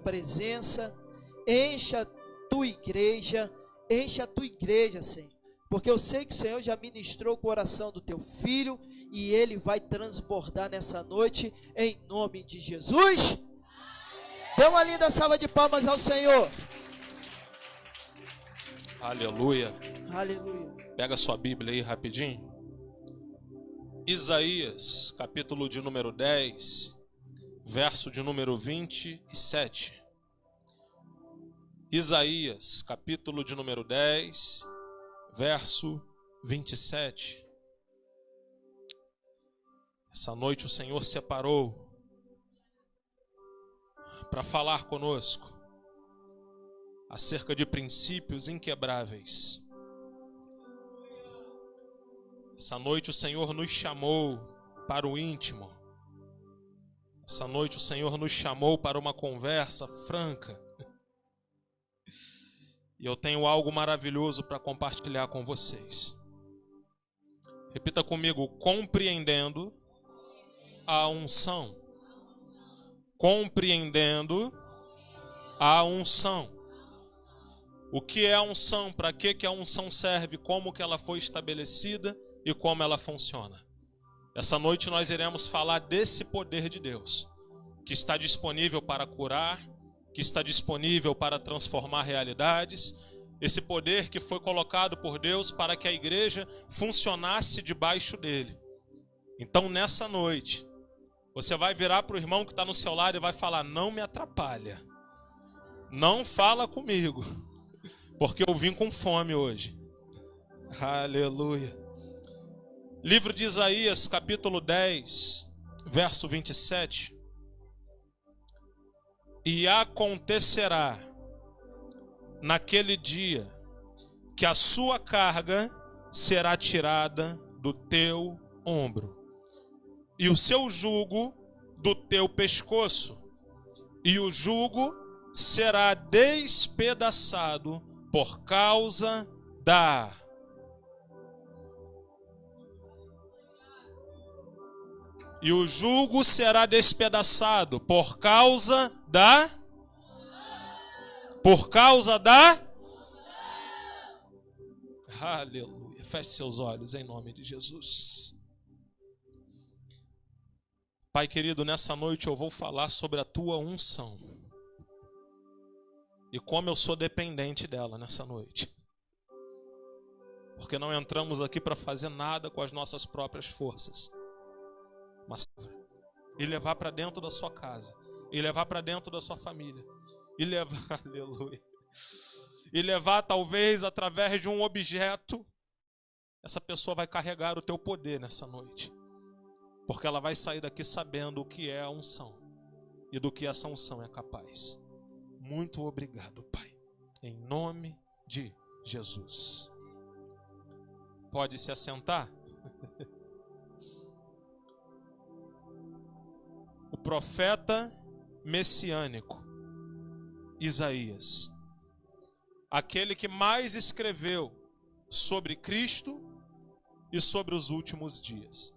presença, encha a tua igreja, Senhor. Porque eu sei que o Senhor já ministrou o coração do teu filho e ele vai transbordar nessa noite, em nome de Jesus. Dê uma linda salva de palmas ao Senhor. Aleluia. Aleluia. Pega sua Bíblia aí rapidinho. Isaías, capítulo de número 10, verso de número 27. Isaías, capítulo de número 10, verso 27. Essa noite o Senhor separou para falar conosco acerca de princípios inquebráveis. Essa noite o Senhor nos chamou para o íntimo. Essa noite o Senhor nos chamou para uma conversa franca. E eu tenho algo maravilhoso para compartilhar com vocês. Repita comigo: compreendendo a unção. Compreendendo a unção. O que é a unção? Para que a unção serve? Como que ela foi estabelecida e como ela funciona? Essa noite nós iremos falar desse poder de Deus, que está disponível para curar, que está disponível para transformar realidades, esse poder que foi colocado por Deus para que a igreja funcionasse debaixo dele. Então nessa noite, você vai virar para o irmão que está no seu lado e vai falar: não me atrapalha, não fala comigo, porque eu vim com fome hoje. Aleluia. Livro de Isaías, capítulo 10, verso 27. E acontecerá naquele dia que a sua carga será tirada do teu ombro, e o seu jugo do teu pescoço, e o jugo será despedaçado por causa da... E o jugo será despedaçado por causa da... Por causa da... Aleluia. Feche seus olhos em nome de Jesus. Pai querido, nessa noite eu vou falar sobre a tua unção. E como eu sou dependente dela nessa noite. Porque não entramos aqui para fazer nada com as nossas próprias forças. Mas e levar para dentro da sua casa, e levar para dentro da sua família, e levar, aleluia, e levar talvez através de um objeto. Essa pessoa vai carregar o teu poder nessa noite, porque ela vai sair daqui sabendo o que é a unção e do que essa unção é capaz. Muito obrigado, Pai, em nome de Jesus. Pode se assentar. O profeta messiânico Isaías, aquele que mais escreveu sobre Cristo e sobre os últimos dias.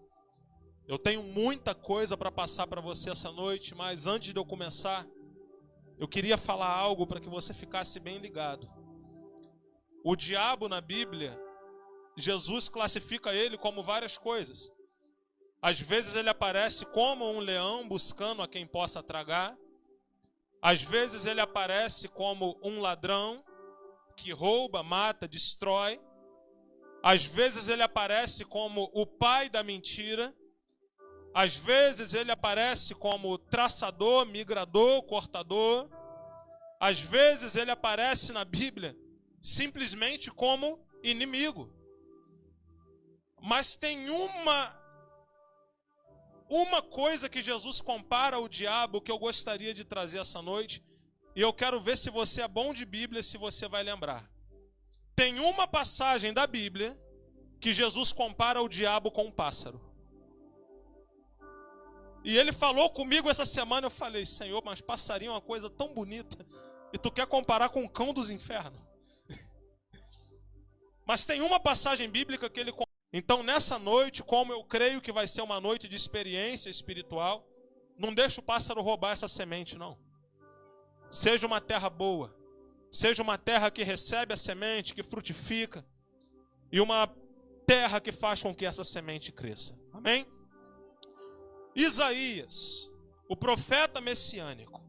Eu tenho muita coisa para passar para você essa noite, mas antes de eu começar, eu queria falar algo para que você ficasse bem ligado. O diabo na Bíblia, Jesus classifica ele como várias coisas. Às vezes ele aparece como um leão buscando a quem possa tragar. Às vezes ele aparece como um ladrão que rouba, mata, destrói. Às vezes ele aparece como o pai da mentira. Às vezes ele aparece como traçador, migrador, cortador. Às vezes ele aparece na Bíblia simplesmente como inimigo. Mas tem uma coisa que Jesus compara ao diabo que eu gostaria de trazer essa noite, e eu quero ver se você é bom de Bíblia, se você vai lembrar. Tem uma passagem da Bíblia que Jesus compara o diabo com um pássaro. E ele falou comigo essa semana, eu falei: Senhor, mas passarinho é uma coisa tão bonita, e tu quer comparar com o cão dos infernos? Mas tem uma passagem bíblica que ele... Então nessa noite, como eu creio que vai ser uma noite de experiência espiritual, não deixa o pássaro roubar essa semente, não. seja uma terra boa, seja uma terra que recebe a semente, que frutifica, e uma terra que faz com que essa semente cresça. Amém? Isaías, o profeta messiânico,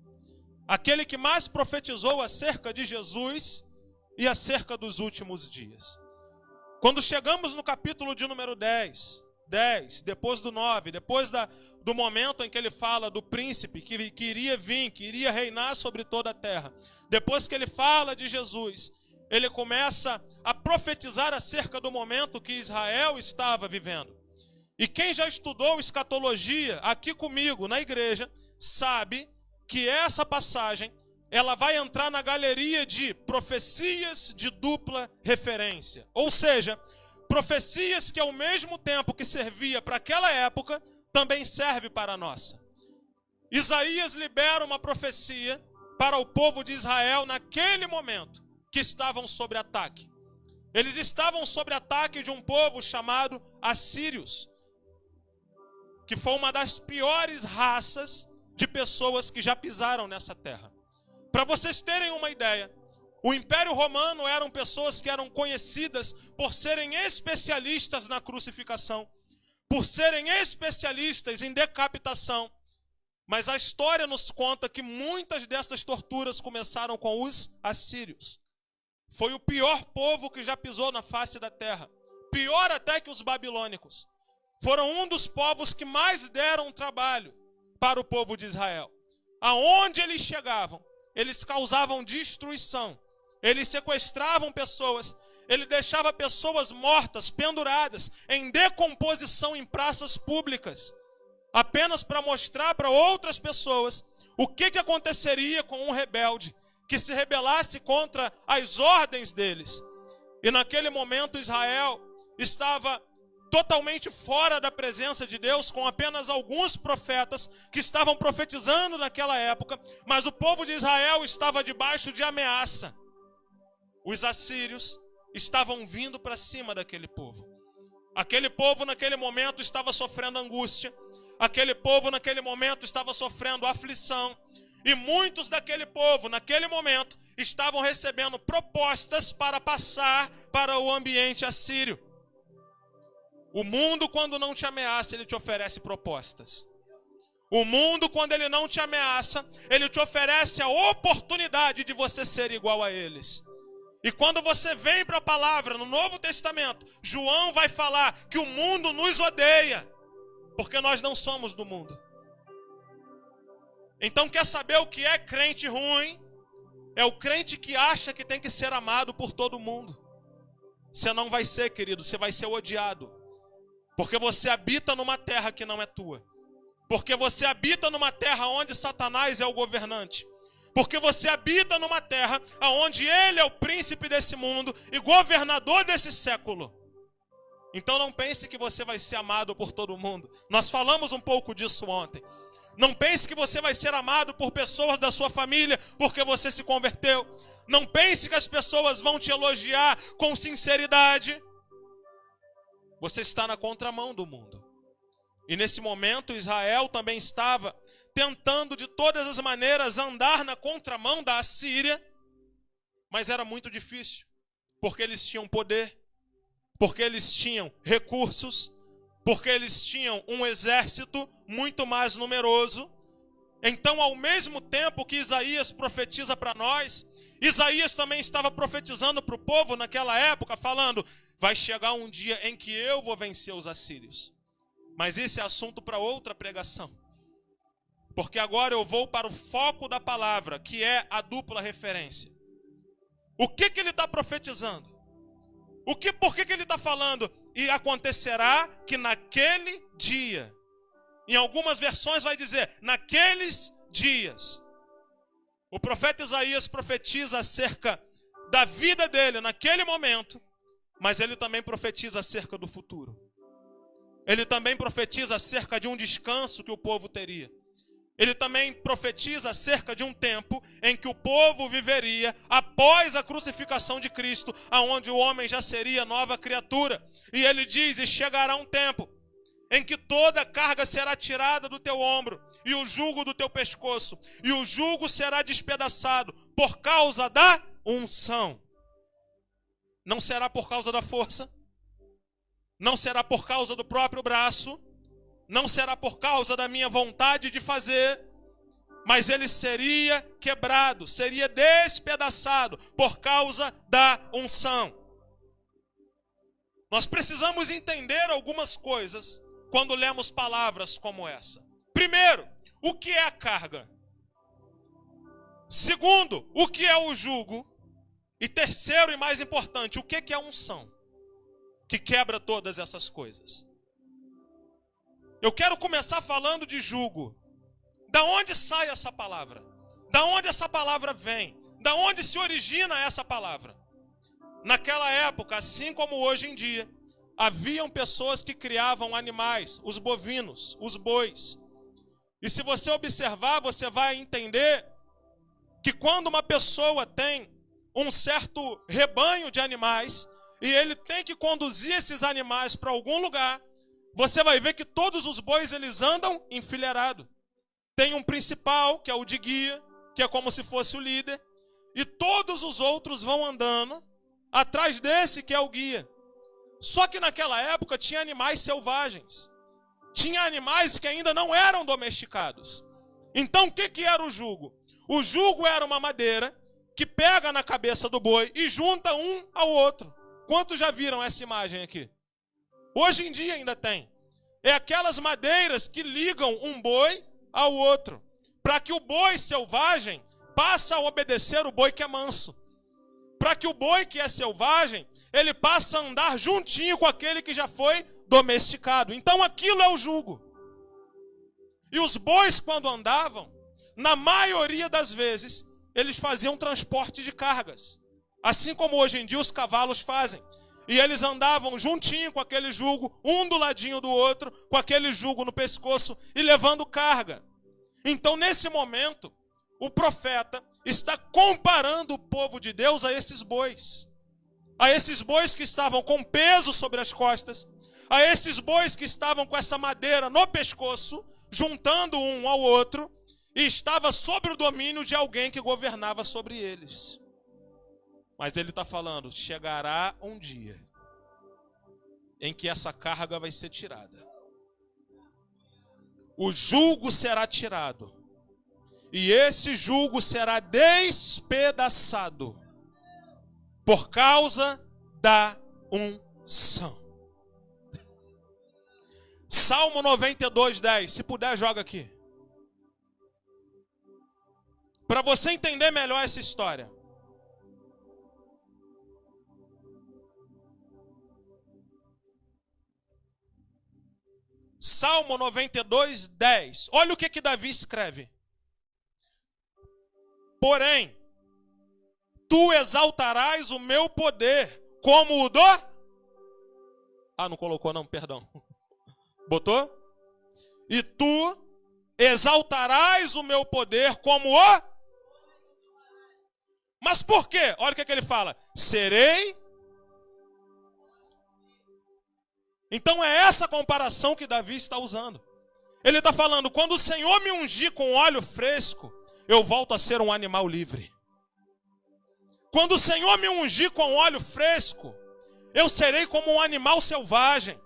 aquele que mais profetizou acerca de Jesus e acerca dos últimos dias. Quando chegamos no capítulo de número 10, depois do 9, depois do momento em que ele fala do príncipe que iria vir, que iria reinar sobre toda a terra, depois que ele fala de Jesus, ele começa a profetizar acerca do momento que Israel estava vivendo. E quem já estudou escatologia aqui comigo na igreja, sabe que essa passagem, ela vai entrar na galeria de profecias de dupla referência. Ou seja, profecias que ao mesmo tempo que servia para aquela época, também serve para a nossa. Isaías libera uma profecia para o povo de Israel naquele momento que estavam sob ataque. Eles estavam sob ataque de um povo chamado assírios, que foi uma das piores raças de pessoas que já pisaram nessa terra. Para vocês terem uma ideia, o Império Romano eram pessoas que eram conhecidas por serem especialistas na crucificação, por serem especialistas em decapitação. Mas a história nos conta que muitas dessas torturas começaram com os assírios. Foi o pior povo que já pisou na face da terra. Pior até que os babilônicos. Foram um dos povos que mais deram trabalho para o povo de Israel. Aonde eles chegavam, eles causavam destruição. Eles sequestravam pessoas. Ele deixava pessoas mortas, penduradas, em decomposição em praças públicas. Apenas para mostrar para outras pessoas o que aconteceria com um rebelde que se rebelasse contra as ordens deles. E naquele momento Israel estava totalmente fora da presença de Deus, com apenas alguns profetas que estavam profetizando naquela época, mas o povo de Israel estava debaixo de ameaça. Os assírios estavam vindo para cima daquele povo. Aquele povo naquele momento estava sofrendo angústia. Aquele povo naquele momento estava sofrendo aflição. E muitos daquele povo naquele momento estavam recebendo propostas para passar para o ambiente assírio. O mundo, quando não te ameaça, ele te oferece propostas. O mundo, quando ele não te ameaça, ele te oferece a oportunidade de você ser igual a eles. E quando você vem para a palavra no Novo Testamento, João vai falar que o mundo nos odeia, porque nós não somos do mundo. Então quer saber o que é crente ruim? É o crente que acha que tem que ser amado por todo mundo. Você não vai ser, querido, você vai ser odiado. Porque você habita numa terra que não é tua. Porque você habita numa terra onde Satanás é o governante. Porque você habita numa terra onde ele é o príncipe desse mundo e governador desse século. Então não pense que você vai ser amado por todo mundo. Nós falamos um pouco disso ontem. Não pense que você vai ser amado por pessoas da sua família porque você se converteu. Não pense que as pessoas vão te elogiar com sinceridade. Você está na contramão do mundo. E nesse momento Israel também estava tentando de todas as maneiras andar na contramão da Assíria, mas era muito difícil, porque eles tinham poder, porque eles tinham recursos, porque eles tinham um exército muito mais numeroso. Então, ao mesmo tempo que Isaías profetiza para nós, Isaías também estava profetizando para o povo naquela época, falando: vai chegar um dia em que eu vou vencer os assírios. Mas esse é assunto para outra pregação. Porque agora eu vou para o foco da palavra, que é a dupla referência. O que ele está profetizando? Por que ele está falando? E acontecerá que naquele dia. Em algumas versões vai dizer, naqueles dias. O profeta Isaías profetiza acerca da vida dele naquele momento, mas ele também profetiza acerca do futuro. Ele também profetiza acerca de um descanso que o povo teria. Ele também profetiza acerca de um tempo em que o povo viveria após a crucificação de Cristo, aonde o homem já seria nova criatura. E ele diz, e chegará um tempo em que toda a carga será tirada do teu ombro e o jugo do teu pescoço, e o jugo será despedaçado por causa da unção. Não será por causa da força, não será por causa do próprio braço, não será por causa da minha vontade de fazer, mas ele seria quebrado, seria despedaçado por causa da unção. Nós precisamos entender algumas coisas quando lemos palavras como essa. Primeiro, o que é a carga? Segundo, o que é o jugo? E terceiro e mais importante, o que é a unção? Que quebra todas essas coisas. Eu quero começar falando de jugo. Da onde sai essa palavra? Da onde essa palavra vem? Da onde se origina essa palavra? Naquela época, assim como hoje em dia, haviam pessoas que criavam animais, os bovinos, os bois. E se você observar, você vai entender que quando uma pessoa tem um certo rebanho de animais e ele tem que conduzir esses animais para algum lugar, você vai ver que todos os bois eles andam enfileirados. Tem um principal, que é o de guia, que é como se fosse o líder, e todos os outros vão andando atrás desse que é o guia. Só que naquela época tinha animais selvagens. Tinha animais que ainda não eram domesticados. Então o que era o jugo? O jugo era uma madeira que pega na cabeça do boi e junta um ao outro. Quantos já viram essa imagem aqui? Hoje em dia ainda tem. É aquelas madeiras que ligam um boi ao outro, para que o boi selvagem passe a obedecer o boi que é manso. Para que o boi que é selvagem, ele passe a andar juntinho com aquele que já foi domesticado. Então aquilo é o jugo. E os bois, quando andavam, na maioria das vezes, eles faziam transporte de cargas. Assim como hoje em dia os cavalos fazem. E eles andavam juntinho com aquele jugo, um do ladinho do outro, com aquele jugo no pescoço e levando carga. Então, nesse momento, o profeta está comparando o povo de Deus a esses bois. A esses bois que estavam com peso sobre as costas, a esses bois que estavam com essa madeira no pescoço, juntando um ao outro, e estava sob o domínio de alguém que governava sobre eles. Mas ele está falando, chegará um dia em que essa carga vai ser tirada. O jugo será tirado. E esse jugo será despedaçado por causa da unção. Salmo 92:10. Se puder, joga aqui. Para você entender melhor essa história. Salmo 92:10. Olha o que Davi escreve. Porém, tu exaltarás o meu poder como o do... não colocou não, perdão. Botou? E tu exaltarás o meu poder como o... Mas por quê? Olha o que ele fala. Serei... Então é essa comparação que Davi está usando. Ele está falando, quando o Senhor me ungir com óleo fresco, eu volto a ser um animal livre. Quando o Senhor me ungir com óleo fresco, eu serei como um animal selvagem.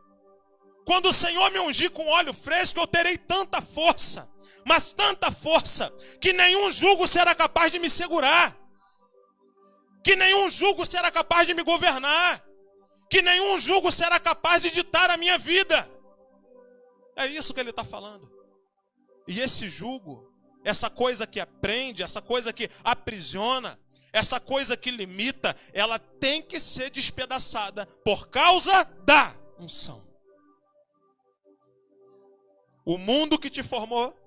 Quando o Senhor me ungir com óleo fresco, eu terei tanta força, mas tanta força, que nenhum jugo será capaz de me segurar. Que nenhum jugo será capaz de me governar. Que nenhum jugo será capaz de ditar a minha vida. É isso que ele está falando. E esse jugo, essa coisa que prende, essa coisa que aprisiona, essa coisa que limita, ela tem que ser despedaçada por causa da unção. O mundo que te formou,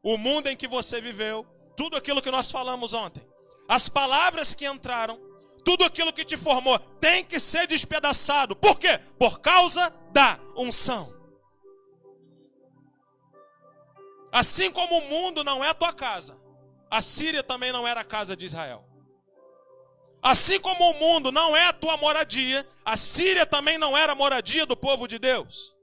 o mundo em que você viveu, tudo aquilo que nós falamos ontem, as palavras que entraram, tudo aquilo que te formou tem que ser despedaçado. Por quê? Por causa da unção. Assim como o mundo não é a tua casa, a Síria também não era a casa de Israel. Assim como o mundo não é a tua moradia, a Síria também não era a moradia do povo de Deus.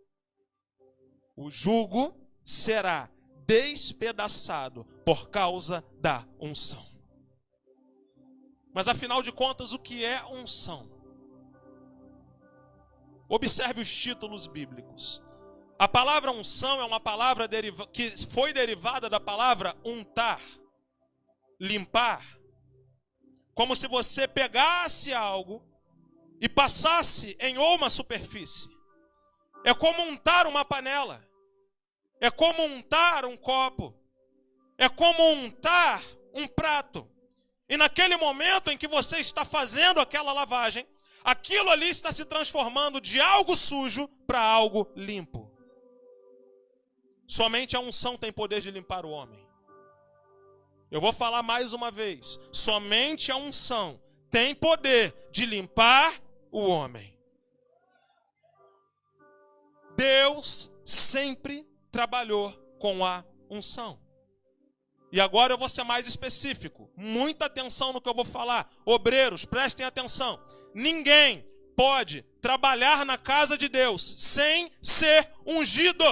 O jugo será despedaçado por causa da unção. Mas afinal de contas, o que é unção? Observe os títulos bíblicos. A palavra unção é uma palavra que foi derivada da palavra untar, limpar. Como se você pegasse algo e passasse em uma superfície. É como untar uma panela. É como untar um copo. É como untar um prato. E naquele momento em que você está fazendo aquela lavagem, aquilo ali está se transformando de algo sujo para algo limpo. Somente a unção tem poder de limpar o homem. Eu vou falar mais uma vez. Somente a unção tem poder de limpar o homem. Deus sempre trabalhou com a unção. E agora eu vou ser mais específico. Muita atenção no que eu vou falar. Obreiros, prestem atenção. Ninguém pode trabalhar na casa de Deus sem ser ungido.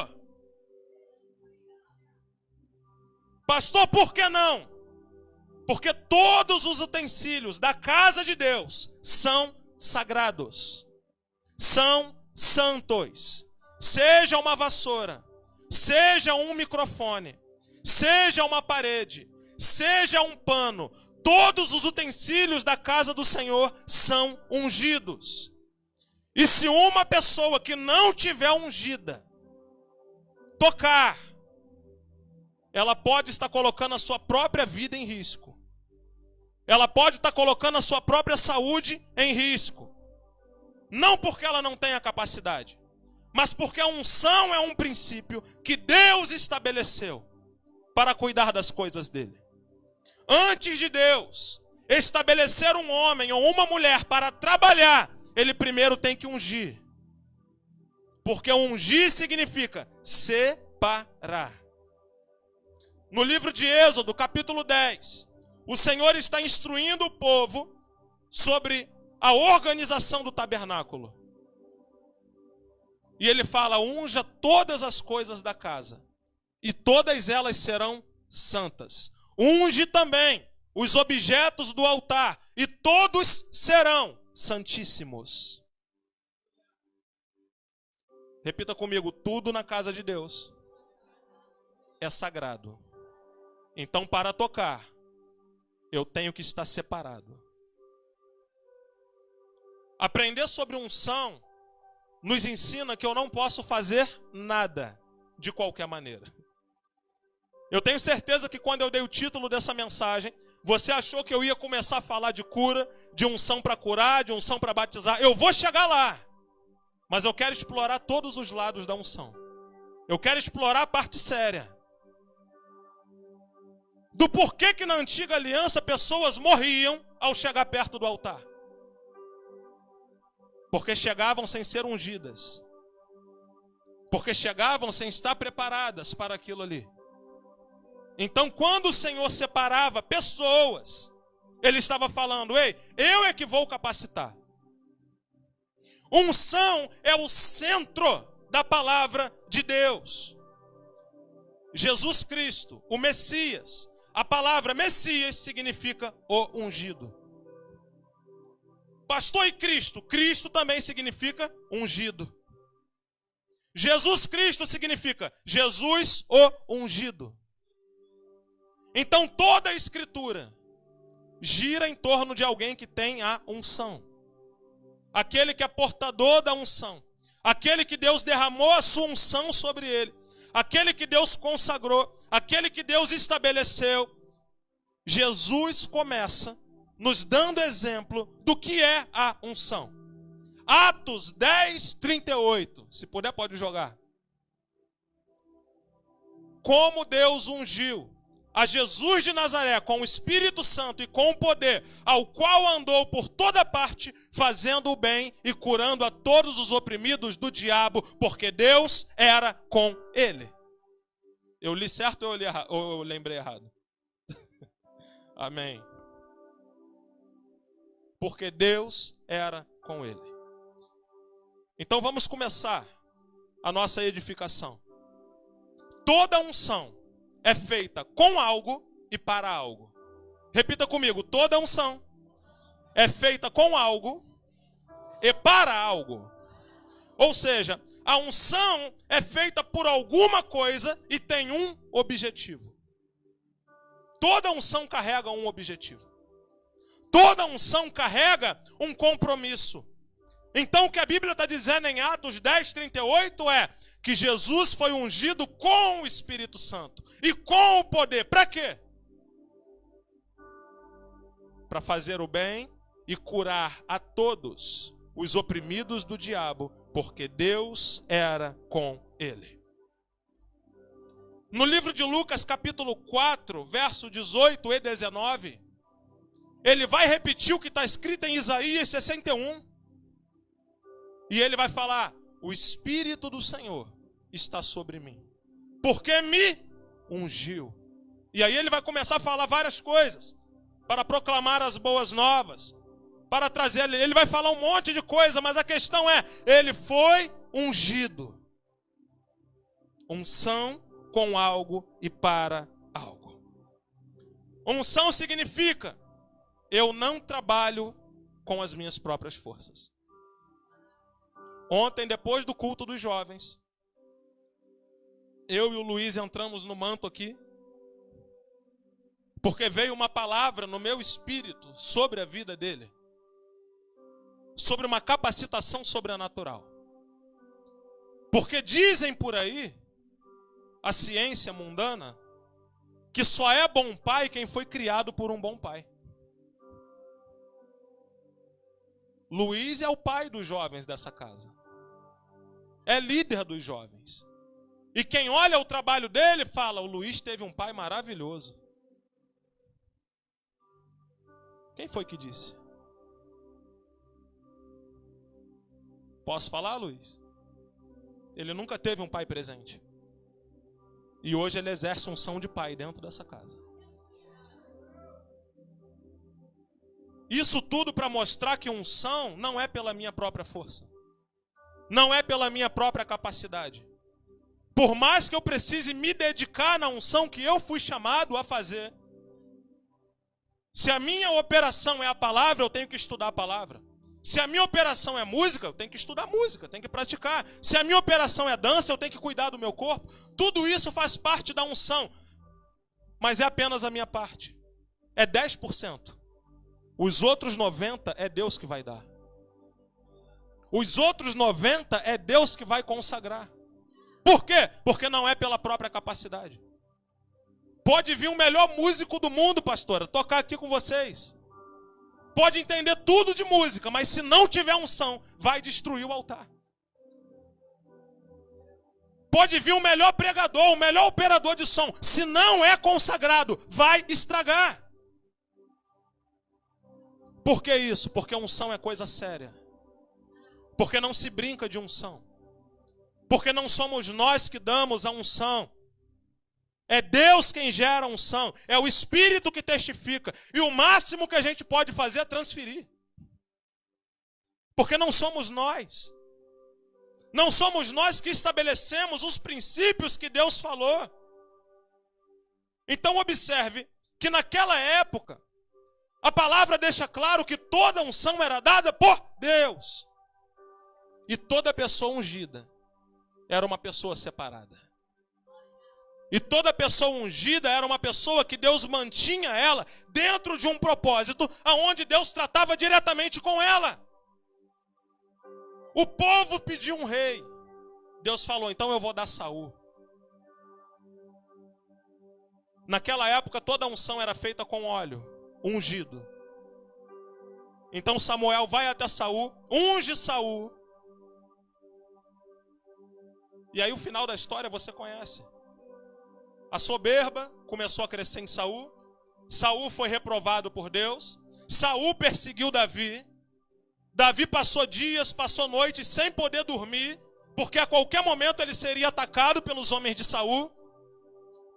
Pastor, por que não? Porque todos os utensílios da casa de Deus são sagrados. São santos. Seja uma vassoura, seja um microfone, seja uma parede, seja um pano, todos os utensílios da casa do Senhor são ungidos. E se uma pessoa que não tiver ungida tocar, ela pode estar colocando a sua própria vida em risco. Ela pode estar colocando a sua própria saúde em risco. Não porque ela não tenha capacidade, mas porque a unção é um princípio que Deus estabeleceu para cuidar das coisas dele. Antes de Deus estabelecer um homem ou uma mulher para trabalhar, ele primeiro tem que ungir. Porque ungir significa separar. No livro de Êxodo, capítulo 10, o Senhor está instruindo o povo sobre a organização do tabernáculo. E ele fala: unja todas as coisas da casa, e todas elas serão santas. Unge também os objetos do altar, e todos serão santíssimos. Repita comigo: tudo na casa de Deus é sagrado. Então, para tocar, eu tenho que estar separado. Aprender sobre unção nos ensina que eu não posso fazer nada de qualquer maneira. Eu tenho certeza que quando eu dei o título dessa mensagem, você achou que eu ia começar a falar de cura, de unção para curar, de unção para batizar. Eu vou chegar lá, mas eu quero explorar todos os lados da unção. Eu quero explorar a parte séria. Do porquê que na antiga aliança pessoas morriam ao chegar perto do altar. Porque chegavam sem ser ungidas. Porque chegavam sem estar preparadas para aquilo ali. Então, quando o Senhor separava pessoas, Ele estava falando: ei, eu é que vou capacitar. Unção é o centro da palavra de Deus. Jesus Cristo, o Messias. A palavra Messias significa o ungido. Pastor, e Cristo? Cristo também significa ungido. Jesus Cristo significa Jesus o ungido. Então toda a Escritura gira em torno de alguém que tem a unção. Aquele que é portador da unção. Aquele que Deus derramou a sua unção sobre ele. Aquele que Deus consagrou. Aquele que Deus estabeleceu. Jesus começa nos dando exemplo do que é a unção. Atos 10, 38. Se puder, pode jogar. Como Deus ungiu a Jesus de Nazaré com o Espírito Santo e com o poder, ao qual andou por toda parte, fazendo o bem e curando a todos os oprimidos do diabo, porque Deus era com ele. Eu li certo ou eu lembrei errado? Amém. Porque Deus era com ele. Então vamos começar a nossa edificação. Toda unção é feita com algo e para algo. Repita comigo, toda unção é feita com algo e para algo. Ou seja, a unção é feita por alguma coisa e tem um objetivo. Toda unção carrega um objetivo. Toda unção carrega um compromisso. Então o que a Bíblia está dizendo em Atos 10:38 é que Jesus foi ungido com o Espírito Santo e com o poder. Para quê? Para fazer o bem e curar a todos os oprimidos do diabo, porque Deus era com ele. No livro de Lucas, capítulo 4, verso 18 e 19, ele vai repetir o que está escrito em Isaías 61. E ele vai falar: o Espírito do Senhor está sobre mim, porque me ungiu. E aí ele vai começar a falar várias coisas, para proclamar as boas novas, para trazer, ele vai falar um monte de coisa, mas a questão é, ele foi ungido. Unção com algo e para algo. Unção significa, eu não trabalho com as minhas próprias forças. Ontem, depois do culto dos jovens, eu e o Luiz entramos no manto aqui, porque veio uma palavra no meu espírito sobre a vida dele, sobre uma capacitação sobrenatural. Porque dizem por aí, a ciência mundana, que só é bom pai quem foi criado por um bom pai. Luiz é o pai dos jovens dessa casa. É líder dos jovens. E quem olha o trabalho dele fala, o Luiz teve um pai maravilhoso. Quem foi que disse? Posso falar, Luiz? Ele nunca teve um pai presente. E hoje ele exerce unção de pai dentro dessa casa. Isso tudo para mostrar que unção não é pela minha própria força. Não é pela minha própria capacidade. Por mais que eu precise me dedicar na unção que eu fui chamado a fazer. Se a minha operação é a palavra, eu tenho que estudar a palavra. Se a minha operação é música, eu tenho que estudar música, tenho que praticar. Se a minha operação é dança, eu tenho que cuidar do meu corpo. Tudo isso faz parte da unção. Mas é apenas a minha parte. É 10%. Os outros 90% é Deus que vai dar. Os outros 90% é Deus que vai consagrar. Por quê? Porque não é pela própria capacidade. Pode vir o melhor músico do mundo, pastora, tocar aqui com vocês. Pode entender tudo de música, mas se não tiver unção, vai destruir o altar. Pode vir o melhor pregador, o melhor operador de som, se não é consagrado, vai estragar. Por que isso? Porque unção é coisa séria. Porque não se brinca de unção. Porque não somos nós que damos a unção. É Deus quem gera a unção. É o Espírito que testifica. E o máximo que a gente pode fazer é transferir. Porque não somos nós. Não somos nós que estabelecemos os princípios que Deus falou. Então observe que naquela época, a palavra deixa claro que toda unção era dada por Deus. E toda pessoa ungida era uma pessoa separada. E toda pessoa ungida era uma pessoa que Deus mantinha ela dentro de um propósito, aonde Deus tratava diretamente com ela. O povo pediu um rei. Deus falou, então eu vou dar Saul. Naquela época toda unção era feita com óleo, ungido. Então Samuel vai até Saul, unge Saul. E aí o final da história você conhece. A soberba começou a crescer em Saul. Saul foi reprovado por Deus. Saul perseguiu Davi. Davi passou dias, passou noites sem poder dormir, porque a qualquer momento ele seria atacado pelos homens de Saul.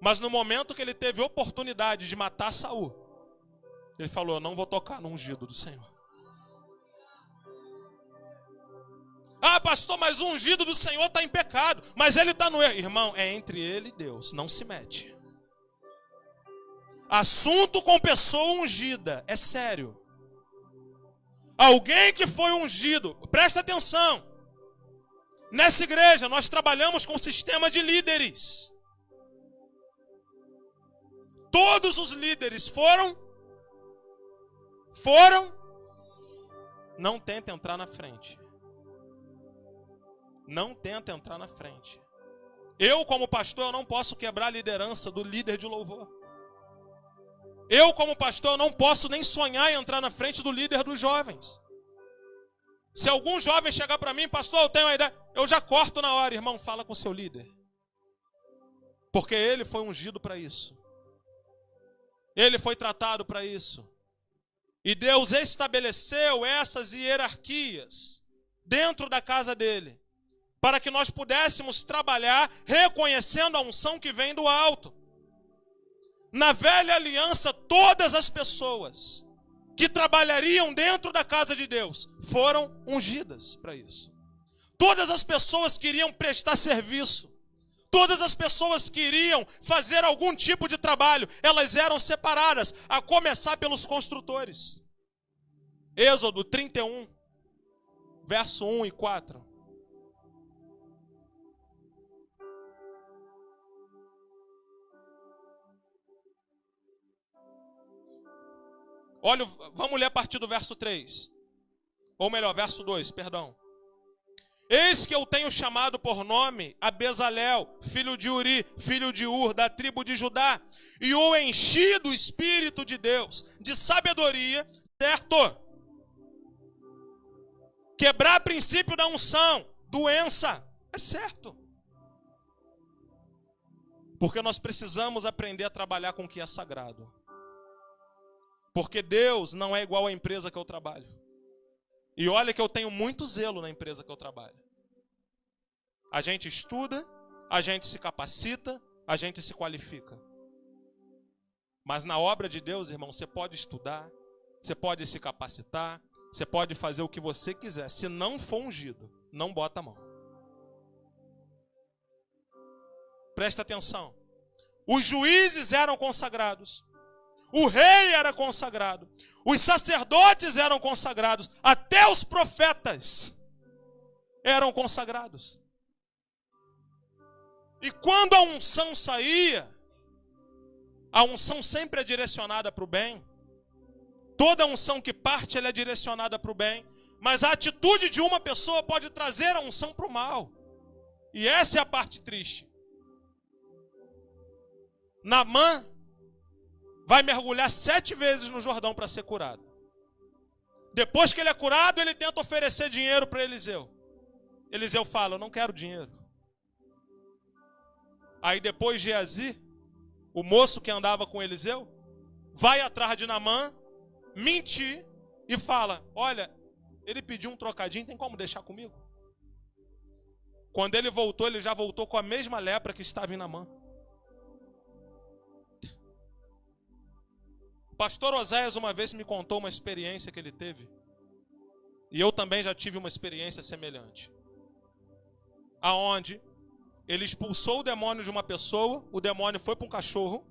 Mas no momento que ele teve oportunidade de matar Saul, ele falou, eu não vou tocar no ungido do Senhor. Ah, pastor, mas o ungido do Senhor está em pecado, mas ele está no erro. Irmão, é entre ele e Deus, não se mete. Assunto com pessoa ungida é sério. Alguém que foi ungido, presta atenção. Nessa igreja nós trabalhamos com sistema de líderes. Todos os líderes foram. Não tenta entrar na frente. Não tenta entrar na frente. Eu, como pastor, eu não posso quebrar a liderança do líder de louvor. Eu, como pastor, eu não posso nem sonhar em entrar na frente do líder dos jovens. Se algum jovem chegar para mim, pastor, eu tenho uma ideia, eu já corto na hora. Irmão, fala com o seu líder. Porque ele foi ungido para isso. Ele foi tratado para isso. E Deus estabeleceu essas hierarquias dentro da casa dele, para que nós pudéssemos trabalhar reconhecendo a unção que vem do alto. Na velha aliança, todas as pessoas que trabalhariam dentro da casa de Deus foram ungidas para isso. Todas as pessoas que iriam prestar serviço, todas as pessoas que iriam fazer algum tipo de trabalho, elas eram separadas, a começar pelos construtores. Êxodo 31, verso 1 e 4. Olha, vamos ler a partir do verso 3. Ou melhor, verso 2, perdão. Eis que eu tenho chamado por nome a Bezalel, filho de Uri, filho de Ur, da tribo de Judá, e o enchi do Espírito de Deus, de sabedoria, certo? Quebrar princípio da unção, doença, é certo. Porque nós precisamos aprender a trabalhar com o que é sagrado. Porque Deus não é igual à empresa que eu trabalho. E olha que eu tenho muito zelo na empresa que eu trabalho. A gente estuda, a gente se capacita, a gente se qualifica. Mas na obra de Deus, irmão, você pode estudar, você pode se capacitar, você pode fazer o que você quiser. Se não for ungido, não bota a mão. Presta atenção. Os juízes eram consagrados. O rei era consagrado. Os sacerdotes eram consagrados. Até os profetas eram consagrados. E quando a unção saía, a unção sempre é direcionada para o bem. Toda unção que parte, ela é direcionada para o bem. Mas a atitude de uma pessoa pode trazer a unção para o mal. E essa é a parte triste. Naamã vai mergulhar 7 vezes no Jordão para ser curado. Depois que ele é curado, ele tenta oferecer dinheiro para Eliseu. Eliseu fala, eu não quero dinheiro. Aí depois Geazi, o moço que andava com Eliseu, vai atrás de Naamã, mentir e fala, olha, ele pediu um trocadinho, tem como deixar comigo? Quando ele voltou, ele já voltou com a mesma lepra que estava em Naamã. Pastor Oséias uma vez me contou uma experiência que ele teve. E eu também já tive uma experiência semelhante. Aonde ele expulsou o demônio de uma pessoa, o demônio foi para um cachorro,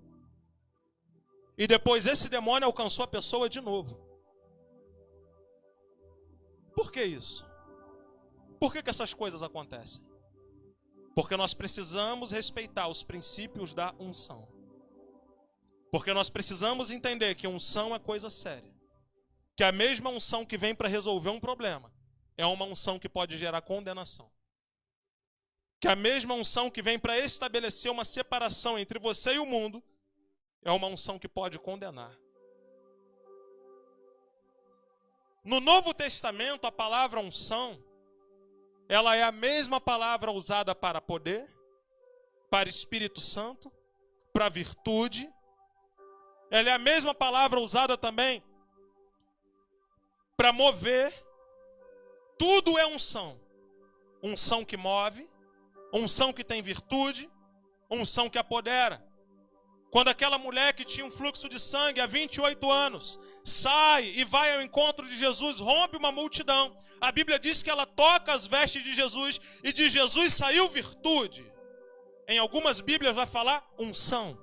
e depois esse demônio alcançou a pessoa de novo. Por que isso? Por que essas coisas acontecem? Porque nós precisamos respeitar os princípios da unção. Porque nós precisamos entender que unção é coisa séria. Que a mesma unção que vem para resolver um problema é uma unção que pode gerar condenação. Que a mesma unção que vem para estabelecer uma separação entre você e o mundo é uma unção que pode condenar. No Novo Testamento, a palavra unção, ela é a mesma palavra usada para poder, para Espírito Santo, para virtude. Ela é a mesma palavra usada também para mover. Tudo é unção. Unção que move, unção que tem virtude, unção que apodera. Quando aquela mulher que tinha um fluxo de sangue há 28 anos sai e vai ao encontro de Jesus, rompe uma multidão. A Bíblia diz que ela toca as vestes de Jesus e de Jesus saiu virtude. Em algumas Bíblias vai falar unção.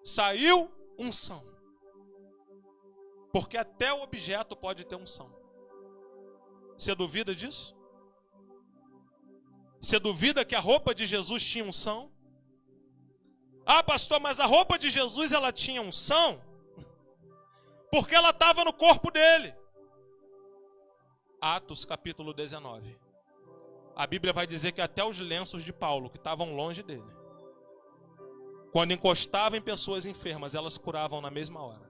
Saiu unção. Porque até o objeto pode ter unção. Você duvida disso? Você duvida que a roupa de Jesus tinha unção? Ah, pastor, mas a roupa de Jesus ela tinha unção? Porque ela estava no corpo dele. Atos capítulo 19. A Bíblia vai dizer que até os lenços de Paulo, que estavam longe dele, quando encostavam em pessoas enfermas, elas curavam na mesma hora.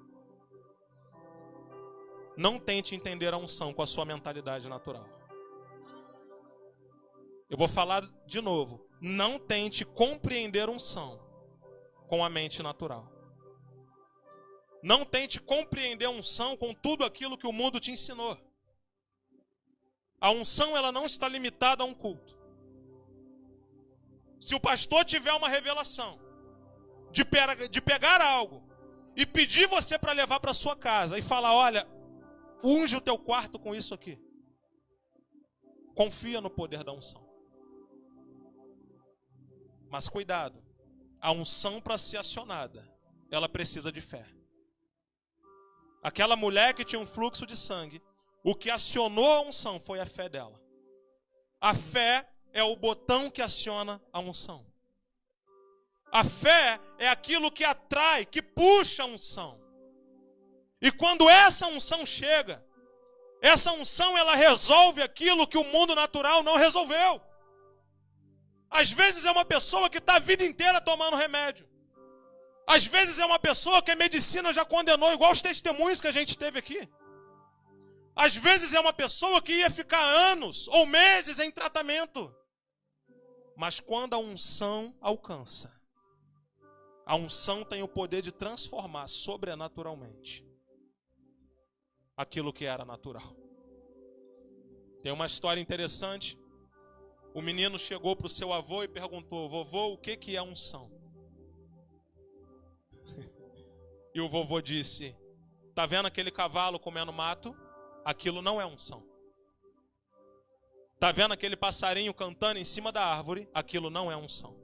Não tente entender a unção com a sua mentalidade natural. Eu vou falar de novo. Não tente compreender unção com a mente natural. Não tente compreender unção com tudo aquilo que o mundo te ensinou. A unção ela não está limitada a um culto. Se o pastor tiver uma revelação de pegar algo e pedir você para levar para sua casa e falar, olha, unge o teu quarto com isso aqui. Confia no poder da unção. Mas cuidado, a unção para ser acionada, ela precisa de fé. Aquela mulher que tinha um fluxo de sangue, o que acionou a unção foi a fé dela. A fé é o botão que aciona a unção. A fé é aquilo que atrai, que puxa a unção. E quando essa unção chega, essa unção ela resolve aquilo que o mundo natural não resolveu. Às vezes é uma pessoa que está a vida inteira tomando remédio. Às vezes é uma pessoa que a medicina já condenou, igual os testemunhos que a gente teve aqui. Às vezes é uma pessoa que ia ficar anos ou meses em tratamento. Mas quando a unção alcança, a unção tem o poder de transformar sobrenaturalmente aquilo que era natural. Tem uma história interessante. O menino chegou para o seu avô e perguntou, vovô, o que é unção? E o vovô disse, tá vendo aquele cavalo comendo mato? Aquilo não é unção. Tá vendo aquele passarinho cantando em cima da árvore? Aquilo não é unção.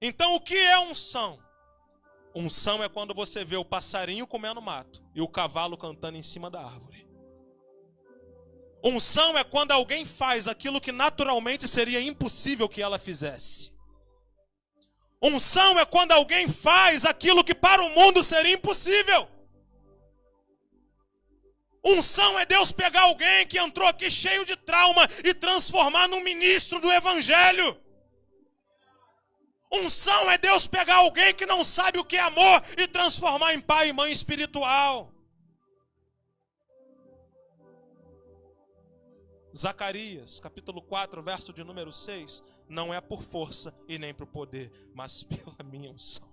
Então o que é unção? Unção é quando você vê o passarinho comendo mato e o cavalo cantando em cima da árvore. Unção é quando alguém faz aquilo que naturalmente seria impossível que ela fizesse. Unção é quando alguém faz aquilo que para o mundo seria impossível. Unção é Deus pegar alguém que entrou aqui cheio de trauma e transformar num ministro do evangelho. Unção é Deus pegar alguém que não sabe o que é amor e transformar em pai e mãe espiritual. Zacarias, capítulo 4, verso de número 6. Não é por força e nem por poder, mas pela minha unção.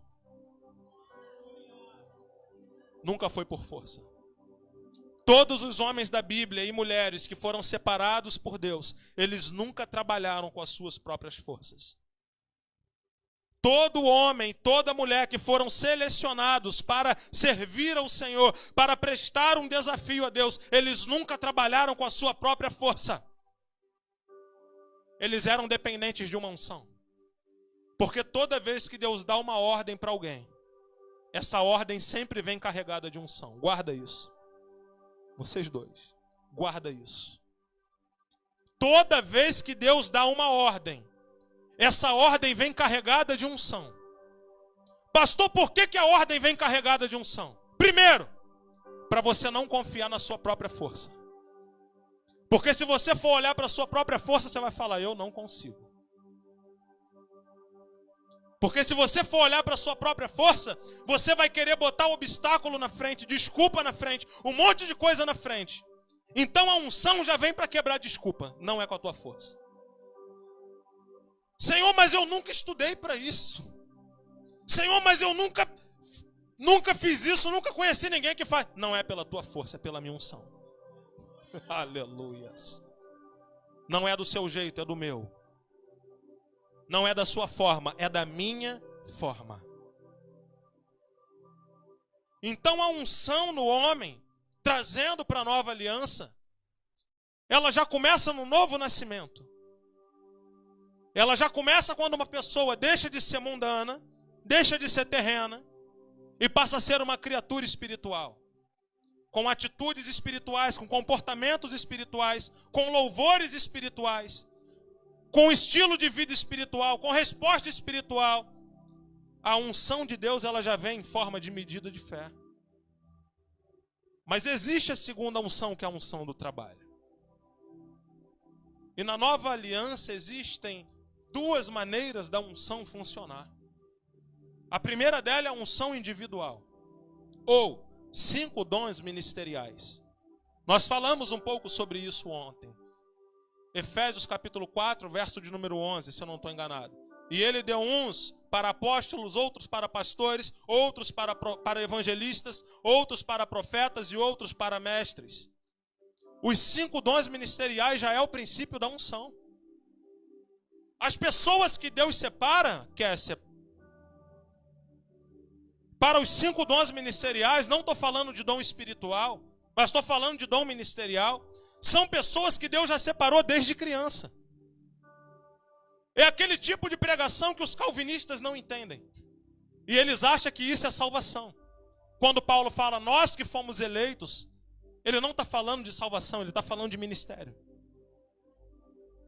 Nunca foi por força. Todos os homens da Bíblia e mulheres que foram separados por Deus, eles nunca trabalharam com as suas próprias forças. Todo homem, toda mulher que foram selecionados para servir ao Senhor, para prestar um desafio a Deus, eles nunca trabalharam com a sua própria força. Eles eram dependentes de uma unção. Porque toda vez que Deus dá uma ordem para alguém, essa ordem sempre vem carregada de unção. Guarda isso. Vocês dois, guarda isso. Toda vez que Deus dá uma ordem, essa ordem vem carregada de unção. Pastor, por que a ordem vem carregada de unção? Primeiro, para você não confiar na sua própria força. Porque se você for olhar para a sua própria força, você vai falar, eu não consigo. Porque se você for olhar para a sua própria força, você vai querer botar obstáculo na frente, desculpa na frente, um monte de coisa na frente. Então a unção já vem para quebrar desculpa, não é com a tua força. Senhor, mas eu nunca estudei para isso. Senhor, mas eu nunca fiz isso, nunca conheci ninguém que faz. Não é pela tua força, é pela minha unção. Aleluias. Não é do seu jeito, é do meu. Não é da sua forma, é da minha forma. Então a unção no homem, trazendo para a nova aliança, ela já começa no novo nascimento. Ela já começa quando uma pessoa deixa de ser mundana, deixa de ser terrena e passa a ser uma criatura espiritual. Com atitudes espirituais, com comportamentos espirituais, com louvores espirituais, com estilo de vida espiritual, com resposta espiritual. A unção de Deus, ela já vem em forma de medida de fé. Mas existe a segunda unção, que é a unção do trabalho. E na nova aliança existem duas maneiras da unção funcionar. A primeira dela é a unção individual, ou 5 dons ministeriais. Nós falamos um pouco sobre isso ontem. Efésios capítulo 4, verso de número 11, se eu não estou enganado. E ele deu uns para apóstolos, outros para pastores, outros para evangelistas, outros para profetas e outros para mestres. Os 5 dons ministeriais já é o princípio da unção. As pessoas que Deus separa, para os 5 dons ministeriais, não estou falando de dom espiritual, mas estou falando de dom ministerial. São pessoas que Deus já separou desde criança. É aquele tipo de pregação que os calvinistas não entendem. E eles acham que isso é salvação. Quando Paulo fala, nós que fomos eleitos, ele não está falando de salvação, ele está falando de ministério.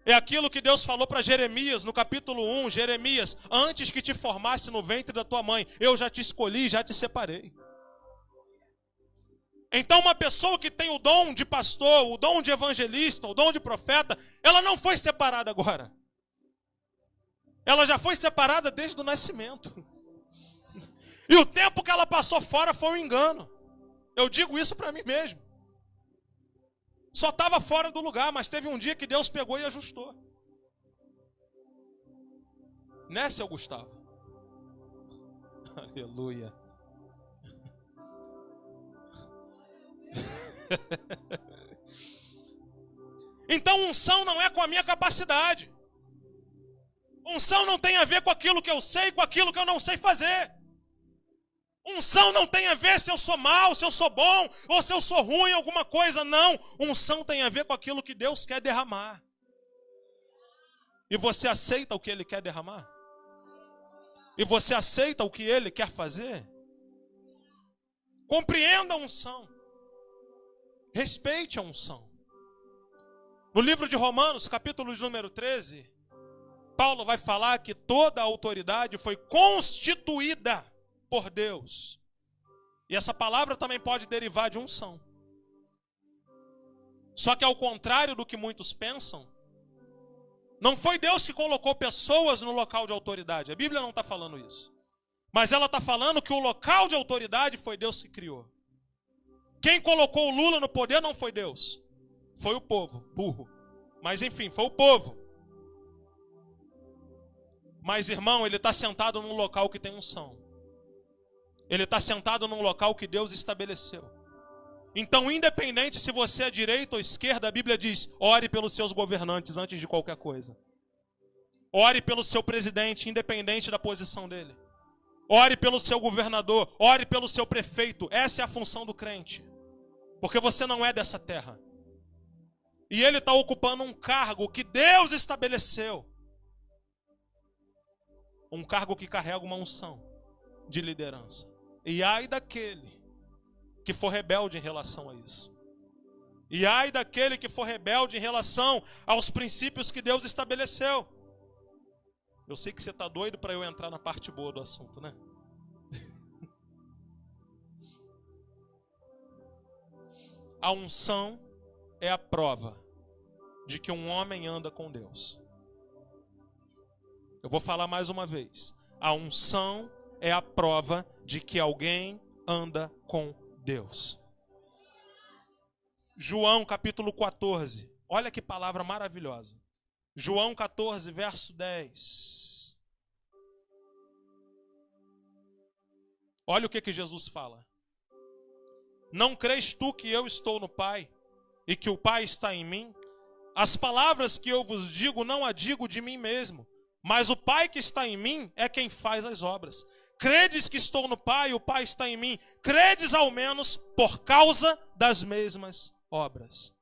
É aquilo que Deus falou para Jeremias, no capítulo 1, Jeremias, antes que te formasse no ventre da tua mãe, eu já te escolhi, já te separei. Então uma pessoa que tem o dom de pastor, o dom de evangelista, o dom de profeta, ela não foi separada agora. Ela já foi separada desde o nascimento. E o tempo que ela passou fora foi um engano. Eu digo isso para mim mesmo. Só estava fora do lugar, mas teve um dia que Deus pegou e ajustou. Né, seu Gustavo? Aleluia. Então unção não é com a minha capacidade. Unção não tem a ver com aquilo que eu sei, com aquilo que eu não sei fazer. Unção não tem a ver se eu sou mau, se eu sou bom, ou se eu sou ruim em alguma coisa, não. Unção tem a ver com aquilo que Deus quer derramar. E você aceita o que Ele quer derramar? E você aceita o que Ele quer fazer? Compreenda a unção. Respeite a unção. No livro de Romanos, capítulo de número 13, Paulo vai falar que toda a autoridade foi constituída por Deus. E essa palavra também pode derivar de unção. Só que ao contrário do que muitos pensam, não foi Deus que colocou pessoas no local de autoridade. A Bíblia não está falando isso. Mas ela está falando que o local de autoridade foi Deus que criou. Quem colocou o Lula no poder não foi Deus. Foi o povo, burro. Mas enfim, foi o povo. Mas irmão, ele está sentado num local que tem unção. Ele está sentado num local que Deus estabeleceu. Então, independente se você é direita ou esquerda, a Bíblia diz, ore pelos seus governantes antes de qualquer coisa. Ore pelo seu presidente, independente da posição dele. Ore pelo seu governador, ore pelo seu prefeito. Essa é a função do crente. Porque você não é dessa terra. E ele está ocupando um cargo que Deus estabeleceu. Um cargo que carrega uma unção de liderança. E ai daquele que for rebelde em relação a isso. E ai daquele que for rebelde em relação aos princípios que Deus estabeleceu. Eu sei que você está doido para eu entrar na parte boa do assunto, né? A unção é a prova de que um homem anda com Deus. Eu vou falar mais uma vez. A unção é a prova de que alguém anda com Deus. João capítulo 14. Olha que palavra maravilhosa. João 14, verso 10. Olha o que Jesus fala. Não crês tu que eu estou no Pai e que o Pai está em mim? As palavras que eu vos digo não as digo de mim mesmo, mas o Pai que está em mim é quem faz as obras. Credes que estou no Pai e o Pai está em mim? Credes ao menos por causa das mesmas obras.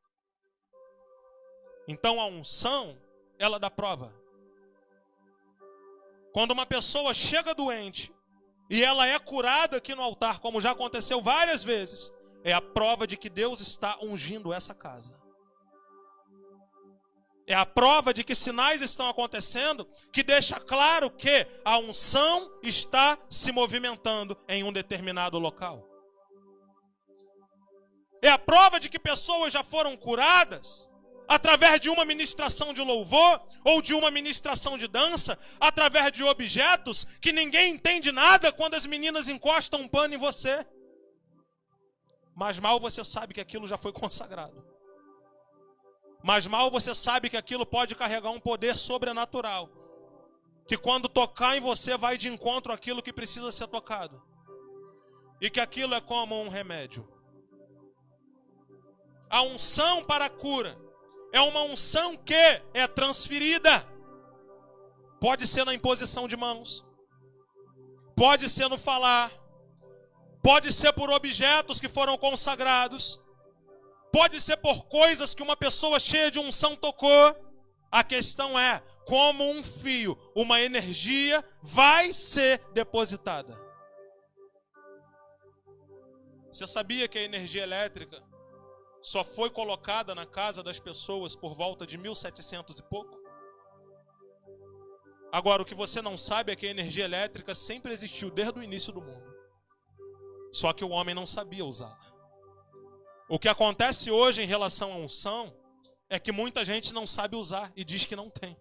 Então a unção, ela dá prova. Quando uma pessoa chega doente e ela é curada aqui no altar, como já aconteceu várias vezes, é a prova de que Deus está ungindo essa casa. É a prova de que sinais estão acontecendo, que deixa claro que a unção está se movimentando em um determinado local. É a prova de que pessoas já foram curadas através de uma ministração de louvor ou de uma ministração de dança, através de objetos que ninguém entende nada quando as meninas encostam um pano em você. Mas mal você sabe que aquilo já foi consagrado. Mas mal você sabe que aquilo pode carregar um poder sobrenatural, que quando tocar em você vai de encontro àquilo que precisa ser tocado, e que aquilo é como um remédio. A unção para a cura é uma unção que é transferida. Pode ser na imposição de mãos, pode ser no falar, pode ser por objetos que foram consagrados, pode ser por coisas que uma pessoa cheia de unção tocou. A questão é, como um fio, uma energia vai ser depositada. Você sabia que a energia elétrica só foi colocada na casa das pessoas por volta de 1700 e pouco? Agora, o que você não sabe é que a energia elétrica sempre existiu desde o início do mundo. Só que o homem não sabia usá-la. O que acontece hoje em relação à unção é que muita gente não sabe usar e diz que não tem.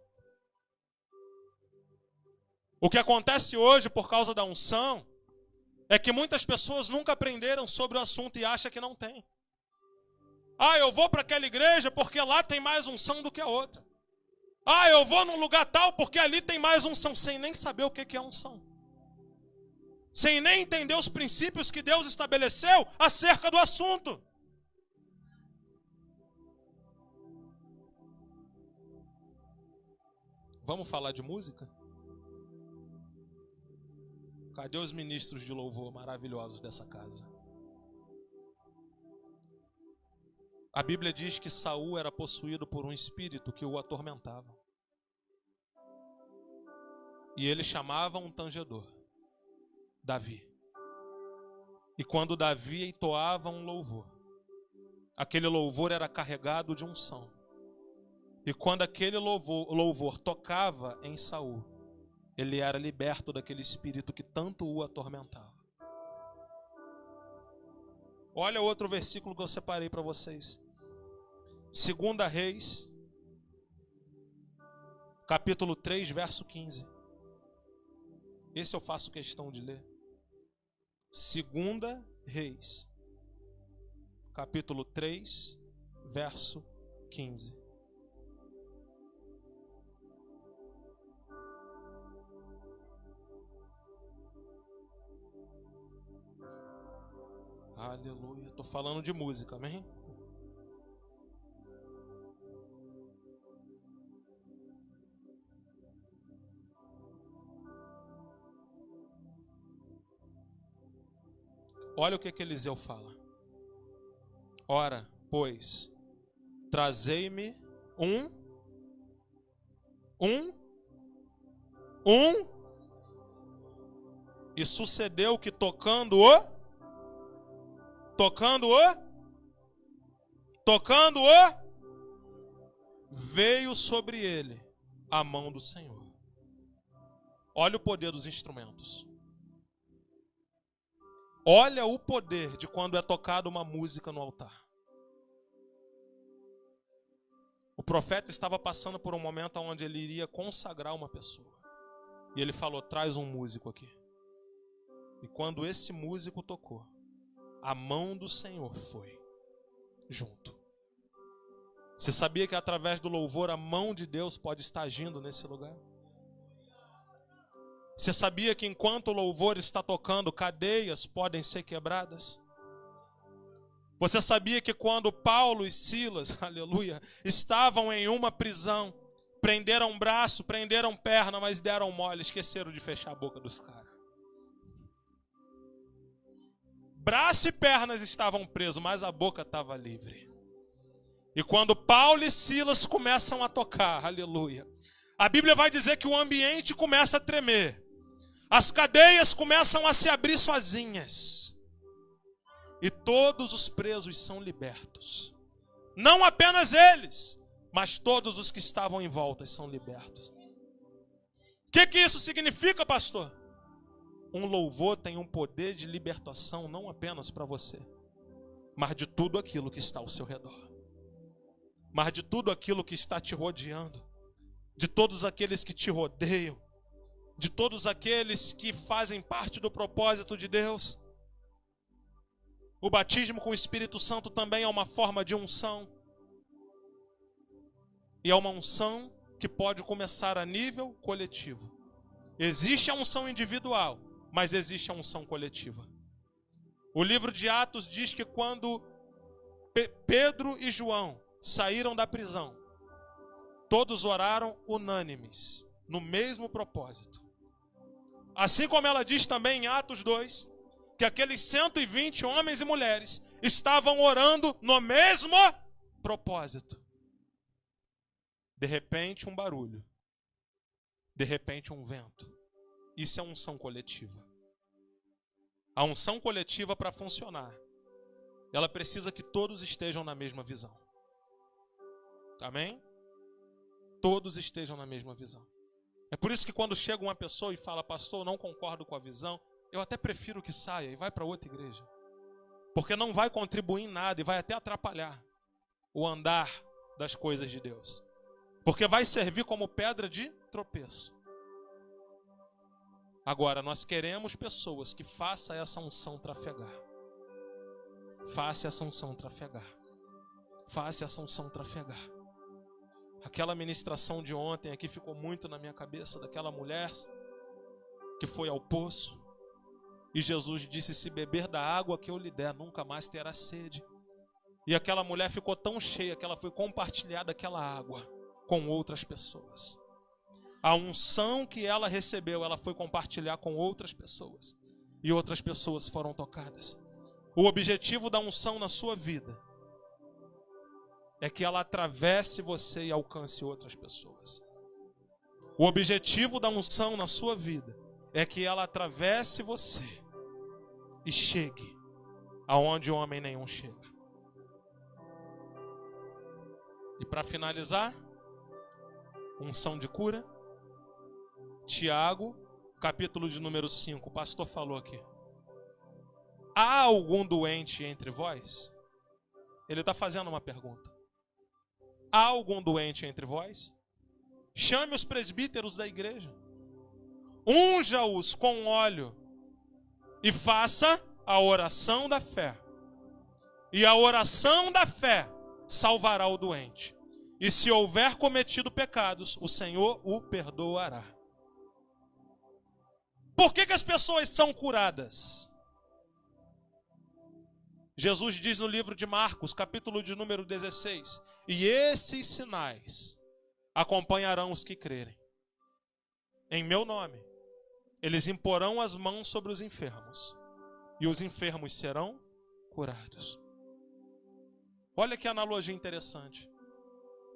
O que acontece hoje por causa da unção é que muitas pessoas nunca aprenderam sobre o assunto e acham que não tem. Ah, eu vou para aquela igreja porque lá tem mais unção do que a outra. Ah, eu vou num lugar tal porque ali tem mais unção, sem nem saber o que é unção. Sem nem entender os princípios que Deus estabeleceu acerca do assunto. Vamos falar de música? Cadê os ministros de louvor maravilhosos dessa casa? A Bíblia diz que Saul era possuído por um espírito que o atormentava. E ele chamava um tangedor, Davi. E quando Davi entoava um louvor, aquele louvor era carregado de unção. E quando aquele louvor tocava em Saul, ele era liberto daquele espírito que tanto o atormentava. Olha outro versículo que eu separei para vocês. 2 Reis, capítulo 3, verso 15. Esse eu faço questão de ler. 2 Reis, capítulo 3, verso 15. Aleluia, estou falando de música, amém? Olha o que Eliseu fala. Ora, pois, trazei-me e sucedeu que tocando veio sobre ele a mão do Senhor. Olha o poder dos instrumentos. Olha o poder de quando é tocada uma música no altar. O profeta estava passando por um momento onde ele iria consagrar uma pessoa. E ele falou, traz um músico aqui. E quando esse músico tocou, a mão do Senhor foi junto. Você sabia que através do louvor a mão de Deus pode estar agindo nesse lugar? Você sabia que enquanto o louvor está tocando, cadeias podem ser quebradas? Você sabia que quando Paulo e Silas, aleluia, estavam em uma prisão, prenderam braço, prenderam perna, mas deram mole, esqueceram de fechar a boca dos caras. Braço e pernas estavam presos, mas a boca estava livre. E quando Paulo e Silas começam a tocar, aleluia, a Bíblia vai dizer que o ambiente começa a tremer. As cadeias começam a se abrir sozinhas. E todos os presos são libertos. Não apenas eles, mas todos os que estavam em volta são libertos. O que isso significa, pastor? Um louvor tem um poder de libertação não apenas para você, mas de tudo aquilo que está ao seu redor. Mas de tudo aquilo que está te rodeando. De todos aqueles que te rodeiam. De todos aqueles que fazem parte do propósito de Deus. O batismo com o Espírito Santo também é uma forma de unção. E é uma unção que pode começar a nível coletivo. Existe a unção individual, mas existe a unção coletiva. O livro de Atos diz que quando Pedro e João saíram da prisão, todos oraram unânimes, no mesmo propósito. Assim como ela diz também em Atos 2, que aqueles 120 homens e mulheres estavam orando no mesmo propósito. De repente um barulho, de repente um vento. Isso é unção coletiva. A unção coletiva, para funcionar, ela precisa que todos estejam na mesma visão. Amém? Todos estejam na mesma visão. É por isso que quando chega uma pessoa e fala, pastor, eu não concordo com a visão, eu até prefiro que saia e vai para outra igreja. Porque não vai contribuir em nada e vai até atrapalhar o andar das coisas de Deus. Porque vai servir como pedra de tropeço. Agora, nós queremos pessoas que façam essa unção trafegar. Faça essa unção trafegar. Faça essa unção trafegar. Aquela ministração de ontem aqui ficou muito na minha cabeça, daquela mulher que foi ao poço. E Jesus disse, se beber da água que eu lhe der, nunca mais terá sede. E aquela mulher ficou tão cheia que ela foi compartilhar daquela água com outras pessoas. A unção que ela recebeu, ela foi compartilhar com outras pessoas. E outras pessoas foram tocadas. O objetivo da unção na sua vida é que ela atravesse você e alcance outras pessoas. O objetivo da unção na sua vida é que ela atravesse você e chegue aonde homem nenhum chega. E para finalizar, unção de cura. Tiago, capítulo de número 5, o pastor falou aqui. Há algum doente entre vós? Ele está fazendo uma pergunta. Há algum doente entre vós? Chame os presbíteros da igreja. Unja-os com óleo e faça a oração da fé. E a oração da fé salvará o doente. E se houver cometido pecados, o Senhor o perdoará. Por que as pessoas são curadas? Jesus diz no livro de Marcos, capítulo de número 16, e esses sinais acompanharão os que crerem. Em meu nome, eles imporão as mãos sobre os enfermos, e os enfermos serão curados. Olha que analogia interessante.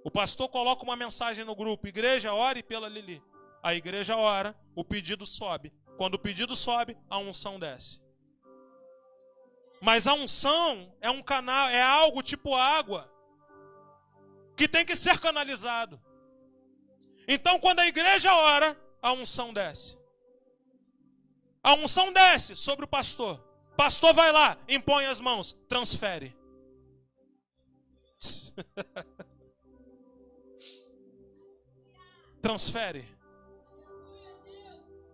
O pastor coloca uma mensagem no grupo, igreja, ore pela Lili. A igreja ora, o pedido sobe. Quando o pedido sobe, a unção desce. Mas a unção é um canal, é algo tipo água, que tem que ser canalizado. Então, quando a igreja ora, a unção desce. A unção desce sobre o pastor. Pastor vai lá, impõe as mãos, transfere. Transfere.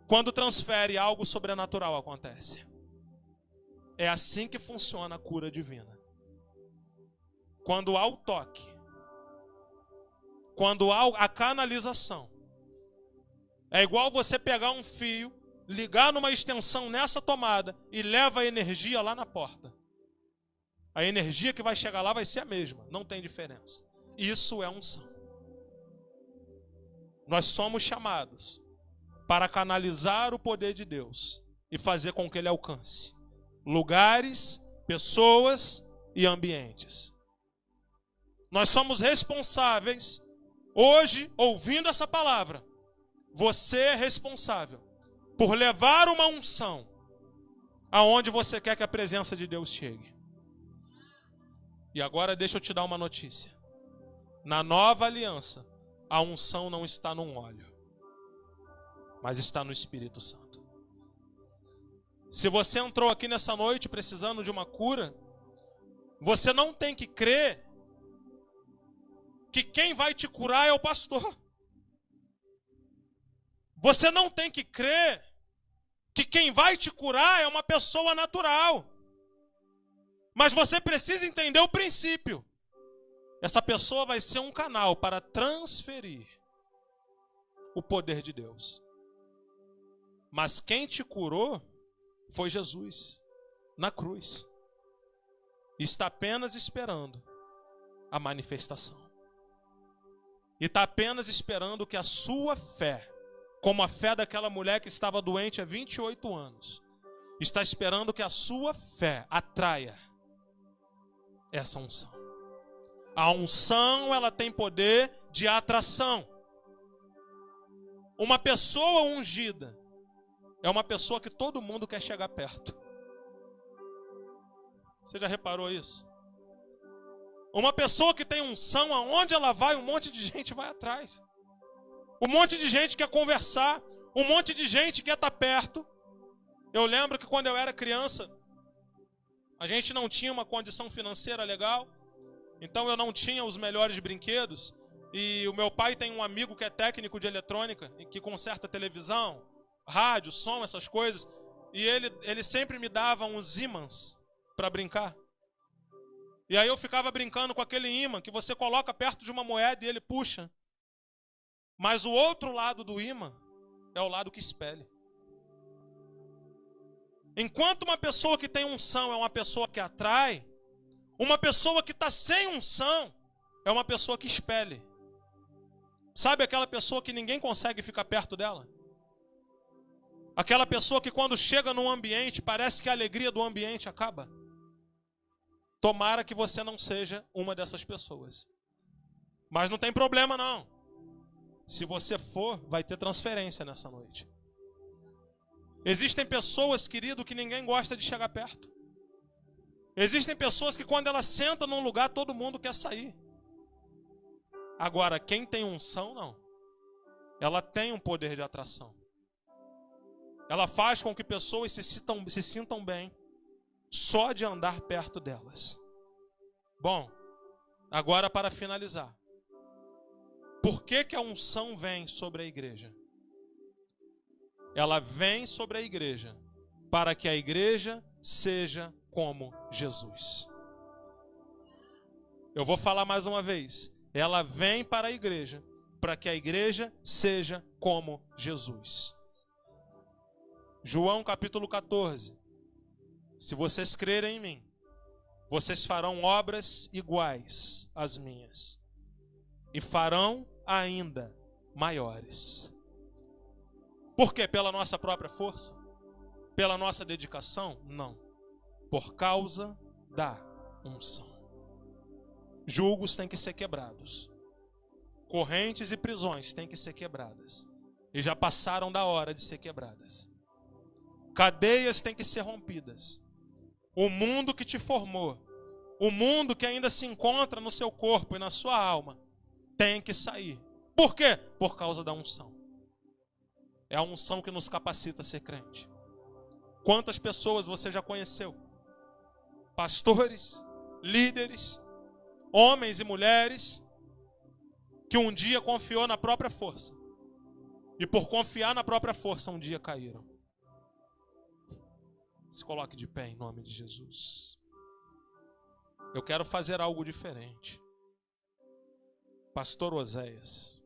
Quando transfere, algo sobrenatural acontece. É assim que funciona a cura divina. Quando há o toque, quando há a canalização, é igual você pegar um fio, ligar numa extensão nessa tomada e leva a energia lá na porta. A energia que vai chegar lá vai ser a mesma, não tem diferença. Isso é unção. Nós somos chamados para canalizar o poder de Deus e fazer com que ele alcance lugares, pessoas e ambientes. Nós somos responsáveis. Hoje, ouvindo essa palavra, você é responsável por levar uma unção aonde você quer que a presença de Deus chegue. E agora deixa eu te dar uma notícia. Na nova aliança, a unção não está num óleo, mas está no Espírito Santo. Se você entrou aqui nessa noite precisando de uma cura, você não tem que crer que quem vai te curar é o pastor. Você não tem que crer que quem vai te curar é uma pessoa natural. Mas você precisa entender o princípio. Essa pessoa vai ser um canal para transferir o poder de Deus. Mas quem te curou foi Jesus, na cruz. Está apenas esperando a manifestação. E está apenas esperando que a sua fé, como a fé daquela mulher que estava doente há 28 anos, está esperando que a sua fé atraia essa unção. A unção, ela tem poder de atração. Uma pessoa ungida é uma pessoa que todo mundo quer chegar perto. Você já reparou isso? Uma pessoa que tem unção, aonde ela vai, um monte de gente vai atrás. Um monte de gente quer conversar, um monte de gente quer estar perto. Eu lembro que quando eu era criança, a gente não tinha uma condição financeira legal, então eu não tinha os melhores brinquedos. E o meu pai tem um amigo que é técnico de eletrônica, que conserta televisão, rádio, som, essas coisas. E ele sempre me dava uns ímãs para brincar. E aí eu ficava brincando com aquele ímã que você coloca perto de uma moeda e ele puxa. Mas o outro lado do ímã é o lado que espelha. Enquanto uma pessoa que tem unção é uma pessoa que atrai, uma pessoa que está sem unção é uma pessoa que espelha. Sabe aquela pessoa que ninguém consegue ficar perto dela? Aquela pessoa que quando chega num ambiente parece que a alegria do ambiente acaba. Tomara que você não seja uma dessas pessoas. Mas não tem problema não. Se você for, vai ter transferência nessa noite. Existem pessoas, querido, que ninguém gosta de chegar perto. Existem pessoas que quando ela senta num lugar, todo mundo quer sair. Agora, quem tem unção, não. Ela tem um poder de atração. Ela faz com que pessoas se sintam bem só de andar perto delas. Bom, agora para finalizar. Por que a unção vem sobre a igreja? Ela vem sobre a igreja para que a igreja seja como Jesus. Eu vou falar mais uma vez. Ela vem para a igreja para que a igreja seja como Jesus. João capítulo 14. Se vocês crerem em mim, vocês farão obras iguais às minhas. E farão ainda maiores. Por quê? Pela nossa própria força? Pela nossa dedicação? Não. Por causa da unção. Julgos têm que ser quebrados. Correntes e prisões têm que ser quebradas. E já passaram da hora de ser quebradas. Cadeias têm que ser rompidas. O mundo que te formou, o mundo que ainda se encontra no seu corpo e na sua alma, tem que sair. Por quê? Por causa da unção. É a unção que nos capacita a ser crente. Quantas pessoas você já conheceu? Pastores, líderes, homens e mulheres, que um dia confiou na própria força. E por confiar na própria força, um dia caíram. Se coloque de pé em nome de Jesus. Eu quero fazer algo diferente. Pastor Oséias.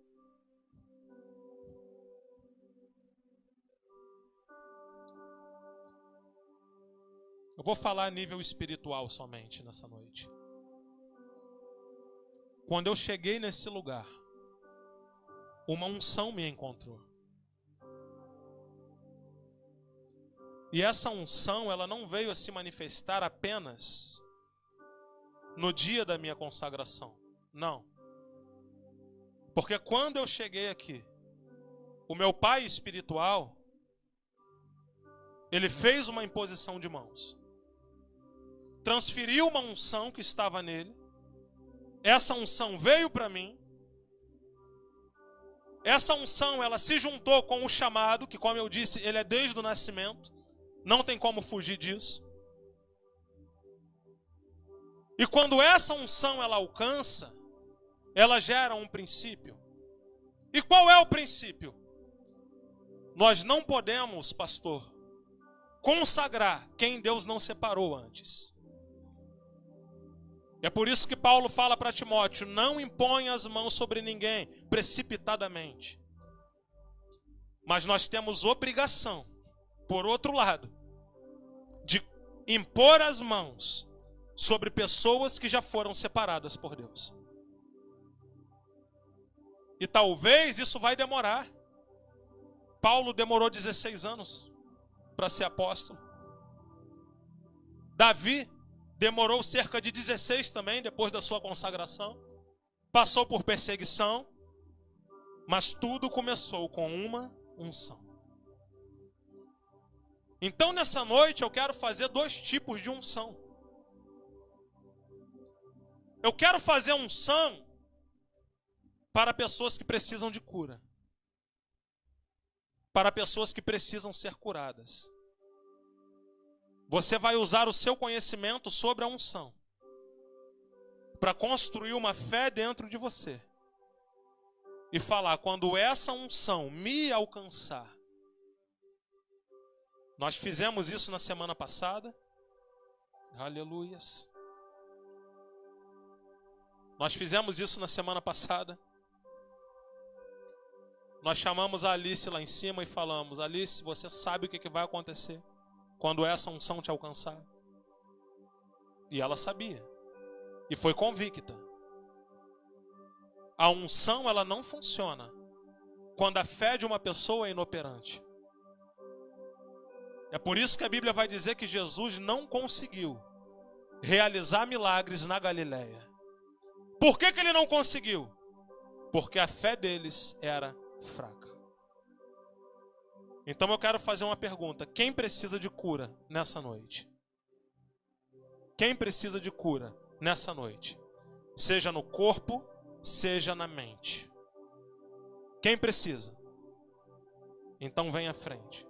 Eu vou falar a nível espiritual somente nessa noite. Quando eu cheguei nesse lugar, uma unção me encontrou. E essa unção, ela não veio a se manifestar apenas no dia da minha consagração. Não. Porque quando eu cheguei aqui, o meu pai espiritual, ele fez uma imposição de mãos. Transferiu uma unção que estava nele. Essa unção veio para mim. Essa unção, ela se juntou com o chamado, que, como eu disse, ele é desde o nascimento. Não tem como fugir disso. E quando essa unção ela alcança, ela gera um princípio. E qual é o princípio? Nós não podemos, pastor, consagrar quem Deus não separou antes. É por isso que Paulo fala para Timóteo: não imponha as mãos sobre ninguém precipitadamente. Mas nós temos obrigação, por outro lado, de impor as mãos sobre pessoas que já foram separadas por Deus. E talvez isso vai demorar. Paulo demorou 16 anos para ser apóstolo. Davi demorou cerca de 16 também, depois da sua consagração. Passou por perseguição, mas tudo começou com uma unção. Então nessa noite eu quero fazer 2 tipos de unção. Eu quero fazer unção para pessoas que precisam de cura. Para pessoas que precisam ser curadas. Você vai usar o seu conhecimento sobre a unção para construir uma fé dentro de você. E falar: quando essa unção me alcançar. Nós fizemos isso na semana passada. Aleluias. Nós fizemos isso na semana passada. Nós chamamos a Alice lá em cima e falamos: Alice, você sabe o que vai acontecer quando essa unção te alcançar? E ela sabia. E foi convicta. A unção, ela não funciona quando a fé de uma pessoa é inoperante. É por isso que a Bíblia vai dizer que Jesus não conseguiu realizar milagres na Galileia. Por que ele não conseguiu? Porque a fé deles era fraca. Então eu quero fazer uma pergunta: quem precisa de cura nessa noite? Quem precisa de cura nessa noite? Seja no corpo, seja na mente. Quem precisa? Então vem à frente.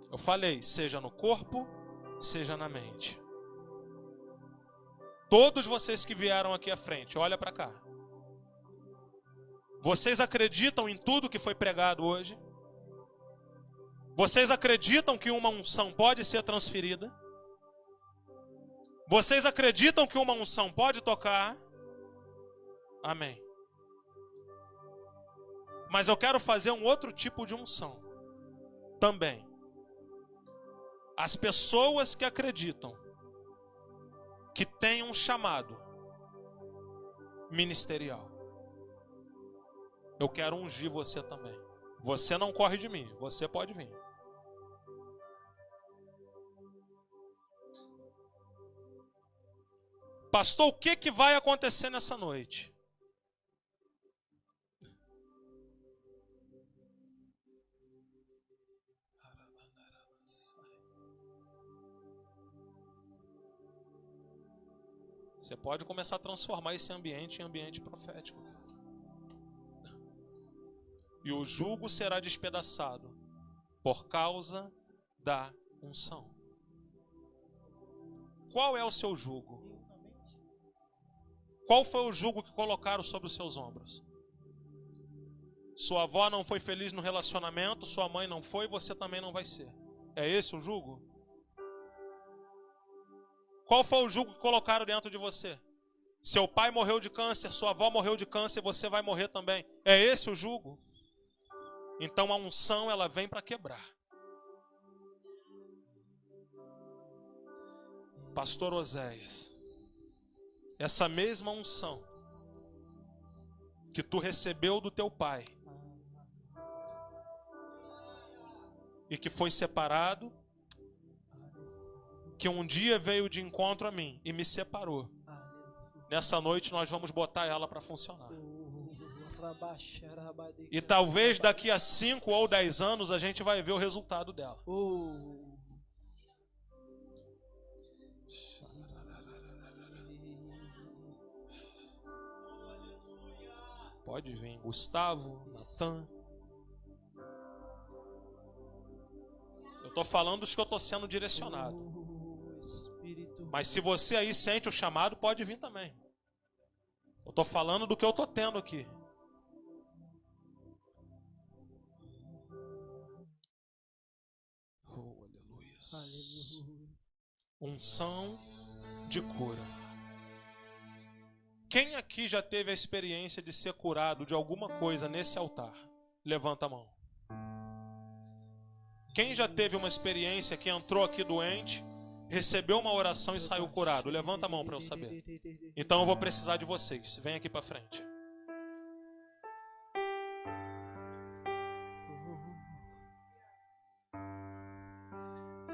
Eu falei, seja no corpo, seja na mente. Todos vocês que vieram aqui à frente, olha para cá. Vocês acreditam em tudo que foi pregado hoje? Vocês acreditam que uma unção pode ser transferida? Vocês acreditam que uma unção pode tocar? Amém. Mas eu quero fazer um outro tipo de unção também. As pessoas que acreditam que tem um chamado ministerial, eu quero ungir você também. Você não corre de mim, você pode vir. Pastor, o que vai acontecer nessa noite? Você pode começar a transformar esse ambiente em ambiente profético. E o jugo será despedaçado por causa da unção. Qual é o seu jugo? Qual foi o jugo que colocaram sobre os seus ombros? Sua avó não foi feliz no relacionamento, sua mãe não foi, você também não vai ser. É esse o jugo? Qual foi o jugo que colocaram dentro de você? Seu pai morreu de câncer, sua avó morreu de câncer, você vai morrer também. É esse o jugo? Então a unção, ela vem para quebrar. Pastor Oséias, essa mesma unção que tu recebeu do teu pai e que foi separado, que um dia veio de encontro a mim e me separou. Nessa noite nós vamos botar ela para funcionar. E talvez daqui a 5 ou 10 anos a gente vai ver o resultado dela. Pode vir Gustavo, Natan. Eu estou falando dos que eu estou sendo direcionado. Mas se você aí sente o chamado, pode vir também. Eu estou falando do que eu estou tendo aqui. Oh, aleluia. Unção de cura. Quem aqui já teve a experiência de ser curado de alguma coisa nesse altar? Levanta a mão. Quem já teve uma experiência que entrou aqui doente, recebeu uma oração e saiu curado? Levanta a mão para eu saber. Então eu vou precisar de vocês. Vem aqui para frente.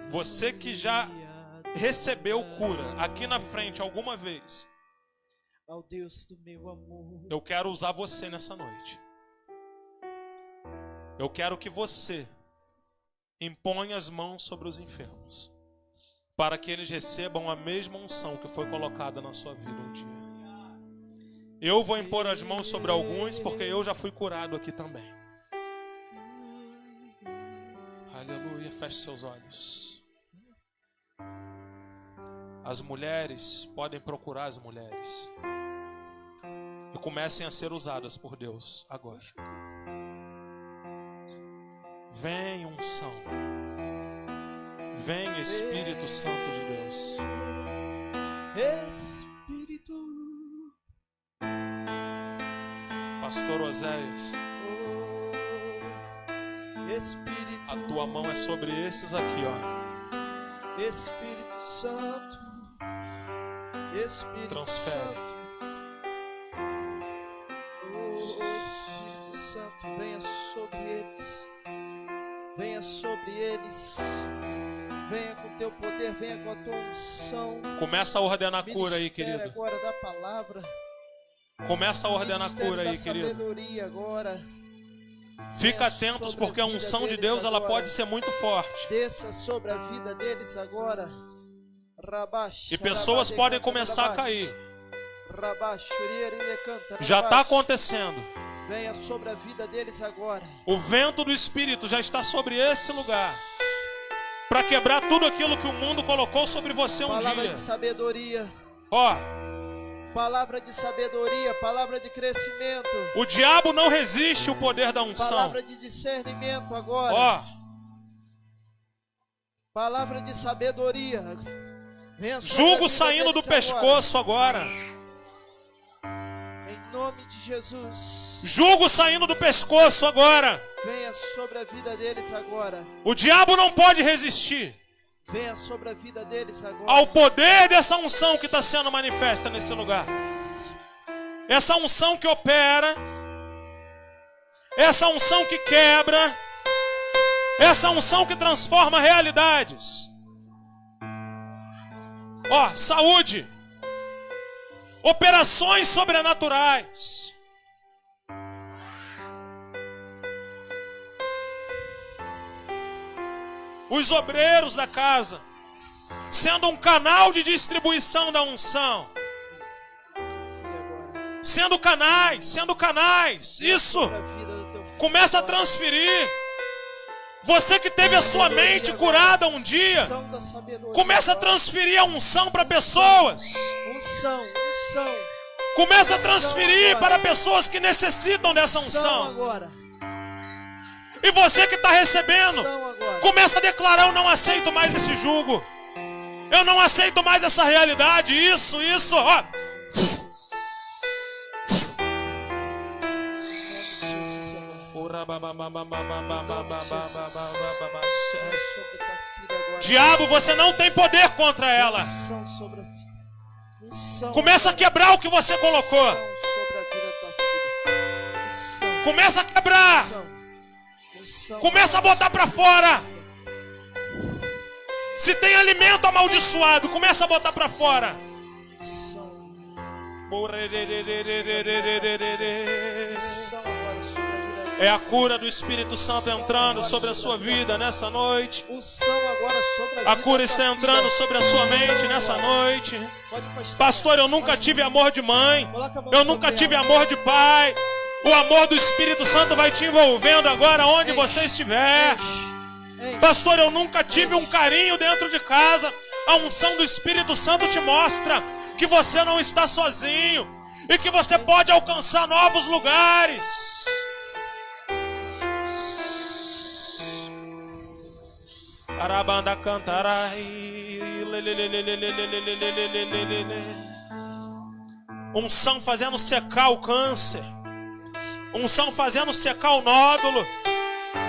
Você que já recebeu cura aqui na frente alguma vez, ao Deus do meu amor, eu quero usar você nessa noite. Eu quero que você imponha as mãos sobre os enfermos, para que eles recebam a mesma unção que foi colocada na sua vida um dia. Eu vou impor as mãos sobre alguns, porque eu já fui curado aqui também. Aleluia, feche seus olhos. As mulheres podem procurar as mulheres e comecem a ser usadas por Deus agora. Vem unção. Vem Espírito Santo de Deus. Espírito. Pastor Oséias, Espírito. a tua mão é sobre esses aqui, ó. Espírito Santo. Espírito Transfere. Santo. Oh, Espírito Santo, venha sobre eles. Venha sobre eles. Venha com teu poder, venha com a tua unção. Começa a ordenar a cura aí, Ministério querido. agora da palavra. Começa a ordenar a Ministério cura aí, da querido. sabedoria agora. Fica atentos, porque a unção de Deus ela pode ser muito forte. Desça sobre a vida deles agora. E pessoas podem começar a cair. Já Já está acontecendo. Venha sobre a vida deles agora. O vento do Espírito já está sobre esse lugar, para quebrar tudo aquilo que o mundo colocou sobre você um Palavra dia. de sabedoria. Ó, Palavra de sabedoria, palavra de crescimento. o diabo não resiste ao poder da unção. Palavra de discernimento agora. Ó, Palavra de sabedoria. Venha sobre a jugo vida saindo do deles pescoço agora. Em nome de Jesus. Jugo saindo do pescoço agora. Venha sobre a vida deles agora. O diabo não pode resistir Venha sobre a vida deles agora. ao poder dessa unção que está sendo manifesta nesse lugar. Essa unção que opera, essa unção que quebra, essa unção que transforma realidades. Ó, saúde, operações sobrenaturais. Os obreiros da casa sendo um canal de distribuição da unção. Sendo canais. Isso. Começa a transferir. Você que teve a sua mente curada um dia, começa a transferir a unção para pessoas. Unção. Começa a transferir para pessoas que necessitam dessa Unção unção. agora. E você que está recebendo, Unção agora. começa a declarar: eu não aceito mais esse jugo. Eu não aceito mais essa realidade. Isso, ó. Diabo, você não tem poder contra ela. Unção sobre a vida. Unção Começa a quebrar o que você colocou. Unção sobre a vida da tua filha. Unção. Começa a quebrar. Unção. Começa a botar pra fora. Se tem alimento amaldiçoado, começa a botar para fora. Unção. É a cura do Espírito Santo entrando sobre a sua vida nessa noite. A cura está entrando sobre a sua mente nessa noite. Pastor, eu nunca tive amor de mãe. Eu nunca tive amor de pai. O amor do Espírito Santo vai te envolvendo agora onde você estiver. Pastor, eu nunca tive um carinho dentro de casa. A unção do Espírito Santo te mostra que você não está sozinho e que você pode alcançar novos lugares. Arabanda cantarai. Unção fazendo secar o câncer. Unção fazendo secar o nódulo.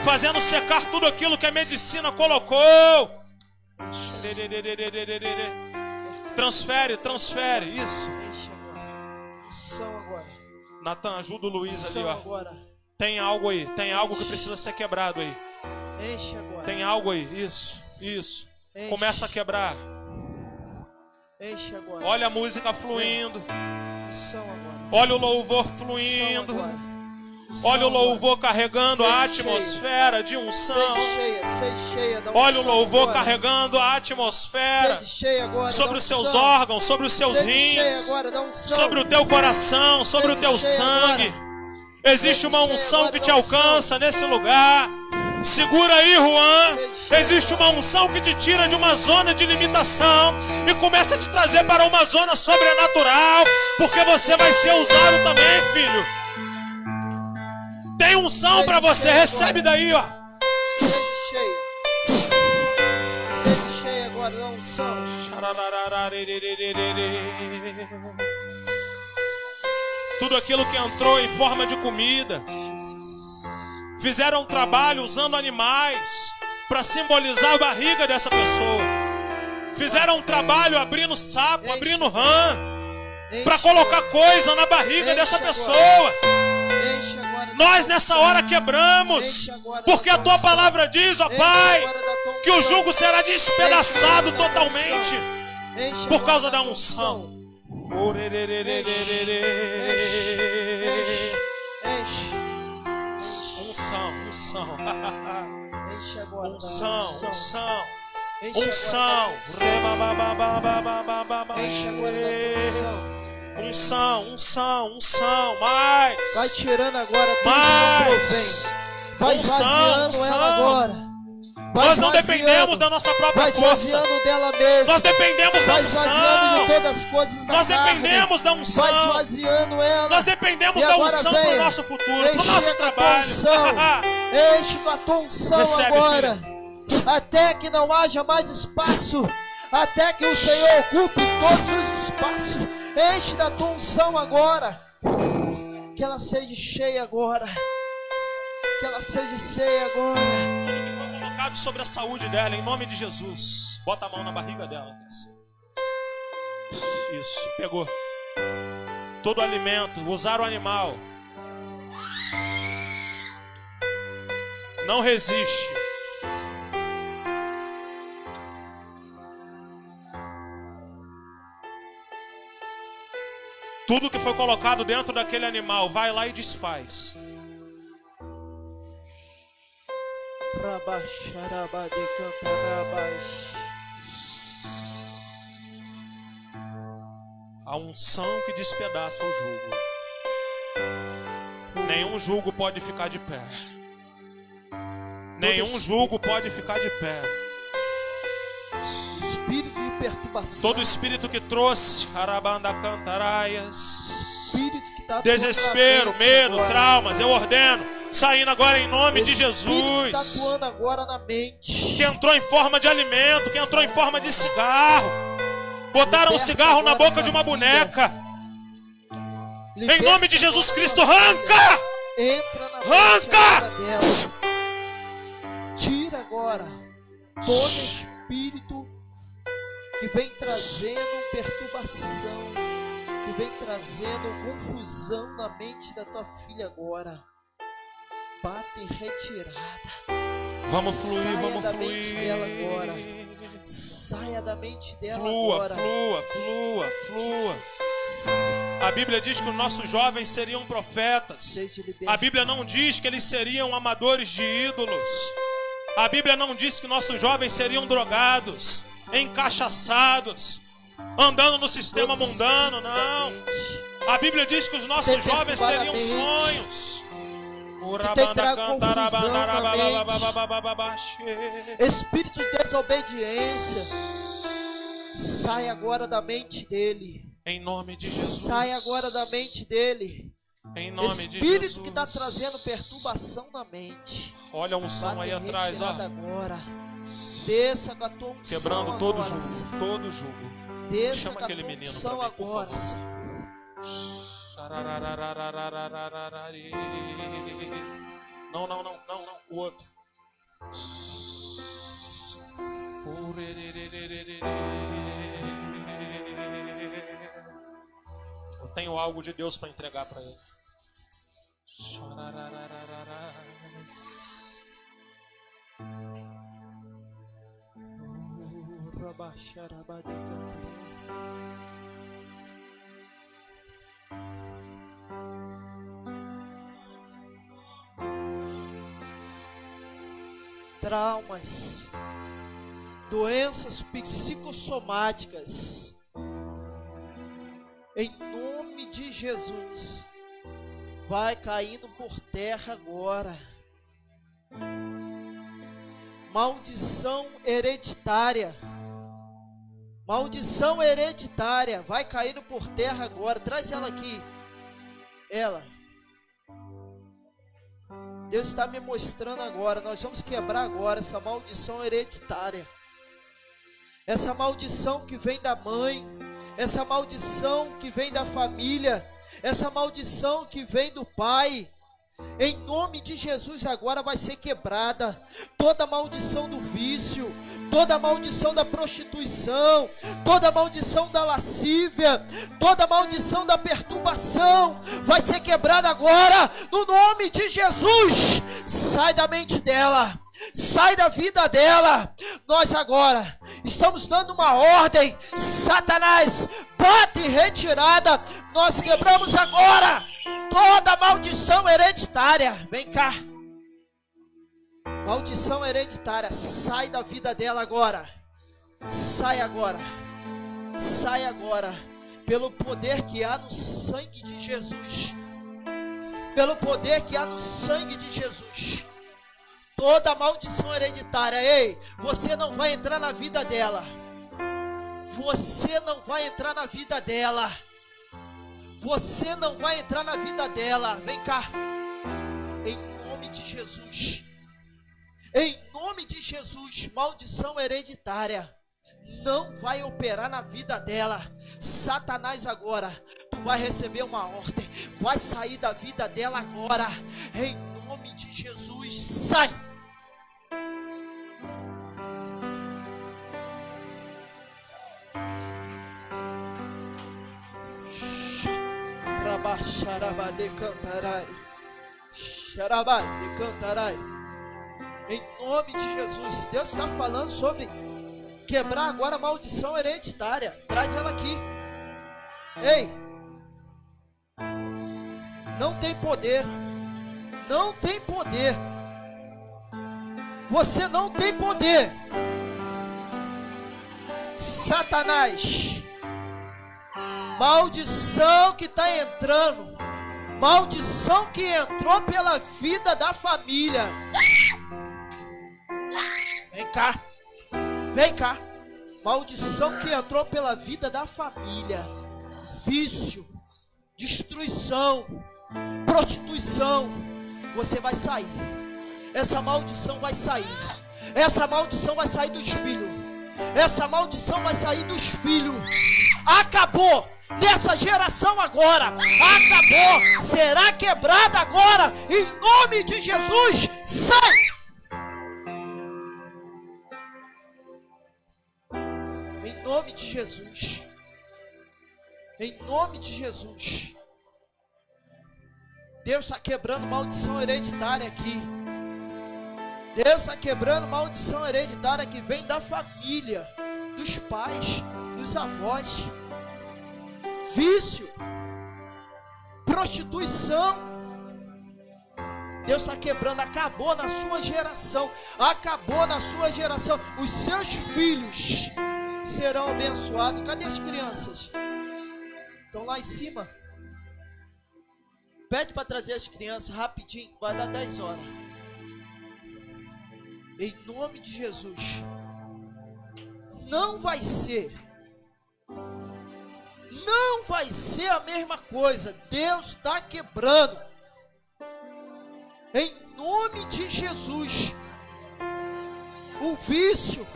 Fazendo secar tudo aquilo que a medicina colocou. Transfere, transfere. Isso. Unção agora. Natan, ajuda o Luiz ali, ó. Agora. Tem algo aí. Tem algo que precisa ser quebrado aí. Enche agora. Tem algo aí. Isso. Isso. Enche. Começa a quebrar. Enche agora. Olha a música fluindo. Unção agora. Olha o louvor fluindo. Olha o louvor carregando a atmosfera de unção. Olha o louvor carregando a atmosfera sobre os seus órgãos, sobre os seus rins, sobre o teu coração, sobre o teu sangue. Existe uma unção que te alcança nesse lugar. Segura aí, Juan. Existe uma unção que te tira de uma zona de limitação e começa a te trazer para uma zona sobrenatural, porque você vai ser usado também, filho. Tem unção para você, recebe daí, ó. Sede cheia. Sede cheia agora da unção. Tudo aquilo que entrou em forma de comida. Fizeram um trabalho usando animais para simbolizar a barriga dessa pessoa. Fizeram um trabalho abrindo sapo, abrindo rã, para colocar coisa na barriga dessa pessoa. Nós nessa hora quebramos, porque a tua palavra diz, ó Pai, que o jugo será despedaçado totalmente por causa da unção. Unção, unção, unção, unção, unção, mais. Vai tirando agora tudo que não provém. Vai esvaziando ela agora. Nós não dependemos da nossa própria força. Vai esvaziando dela mesma. Nós dependemos da unção. Vai esvaziando de todas as coisas da Nós carne. dependemos da unção. Vai esvaziando ela. Nós dependemos da unção para o nosso futuro, para o nosso trabalho. Enche com a tua unção. Recebe, agora. Filho. Até que não haja mais espaço. Até que o Senhor ocupe todos os espaços. Enche da tua unção agora. Que ela seja cheia agora. Que ela seja cheia agora. Tudo que foi colocado sobre a saúde dela, em nome de Jesus. Bota a mão na barriga dela. Isso, pegou. Todo alimento, usar o animal. Não resiste. Tudo que foi colocado dentro daquele animal, vai lá e desfaz. A unção que despedaça o jugo. Nenhum jugo pode ficar de pé. Nenhum jugo pode ficar de pé. Espírito de perturbação. Todo espírito que trouxe desespero, medo, agora. Traumas, eu ordeno, saindo agora em nome de Jesus. Tá atuando agora na mente. Que entrou em forma de alimento, que entrou em forma de cigarro. Botaram um cigarro na boca de uma boneca. Em nome de Jesus Cristo, arranca! Entra na arranca! Dela. Tira agora todo espírito que vem trazendo perturbação, que vem trazendo confusão na mente da tua filha agora. Bata em retirada. Vamos fluir, Saia vamos da fluir. mente dela agora. da mente dela Flua, agora. flua, flua, flua. A Bíblia diz que os nossos jovens seriam profetas. Seja A liberta. Bíblia não diz que eles seriam amadores de ídolos. A Bíblia não diz que nossos jovens seriam drogados, encachaçados, andando no sistema mundano, não. A Bíblia diz que os nossos jovens teriam sonhos. Espírito de desobediência, sai agora da mente dele. Em nome de Jesus. Sai agora da mente dele. Em nome de Espírito Jesus. que está trazendo perturbação na mente. Olha a unção aí atrás, ó. Agora. Desça com a tua unção. Quebrando todo agora, jugo, todo jugo. Desça Chama com a aquele tua menino unção pra mim, por agora, favor. Senhor. Não, não, não, não, não, o outro. Eu tenho algo de Deus para entregar para ele. Traumas, doenças psicossomáticas, em nome de Jesus, vai caindo por terra agora. Maldição hereditária, vai caindo por terra agora. Traz ela aqui, ela. Deus está me mostrando agora, nós vamos quebrar agora essa maldição hereditária. Essa maldição que vem da mãe, essa maldição que vem da família, essa maldição que vem do pai. Em nome de Jesus agora vai ser quebrada toda maldição do vício, toda maldição da prostituição, toda maldição da lascívia, toda maldição da perturbação vai ser quebrada agora, no nome de Jesus. Sai da mente dela, sai da vida dela. Nós agora estamos dando uma ordem, Satanás, bate em retirada. Nós quebramos agora toda maldição hereditária. Vem cá. Maldição hereditária, sai da vida dela agora. Sai agora. Sai agora. Pelo poder que há no sangue de Jesus. Pelo poder que há no sangue de Jesus. Toda maldição hereditária. Ei, você não vai entrar na vida dela. Você não vai entrar na vida dela. Você não vai entrar na vida dela. Vem cá. Em nome de Jesus. Em nome de Jesus. Maldição hereditária não vai operar na vida dela. Satanás agora, tu vai receber uma ordem. Vai sair da vida dela agora. Em nome de Jesus. Sai. Xarabade cantarai, xarabade cantarai. Em nome de Jesus, Deus está falando sobre quebrar agora a maldição hereditária. Traz ela aqui. Ei, não tem poder, não tem poder. Você não tem poder, Satanás. Maldição que está entrando, maldição que entrou pela vida da família. Vem cá, vem cá. Maldição que entrou pela vida da família. Vício, destruição, prostituição. Você vai sair. Essa maldição vai sair. Essa maldição vai sair dos filhos. Essa maldição vai sair dos filhos. Acabou. Nessa geração agora, acabou, será quebrada agora, em nome de Jesus. Sai! Em nome de Jesus, em nome de Jesus. Deus está quebrando maldição hereditária aqui. Deus está quebrando maldição hereditária que vem da família. dos pais, dos avós. Vício, prostituição. Deus está quebrando, acabou na sua geração. Acabou na sua geração. Os seus filhos serão abençoados. Cadê as crianças? Estão lá em cima. Pede para trazer as crianças rapidinho. Vai dar 10 horas. Em nome de Jesus. Não vai ser. Não vai ser a mesma coisa. Deus está quebrando. Em nome de Jesus. O vício.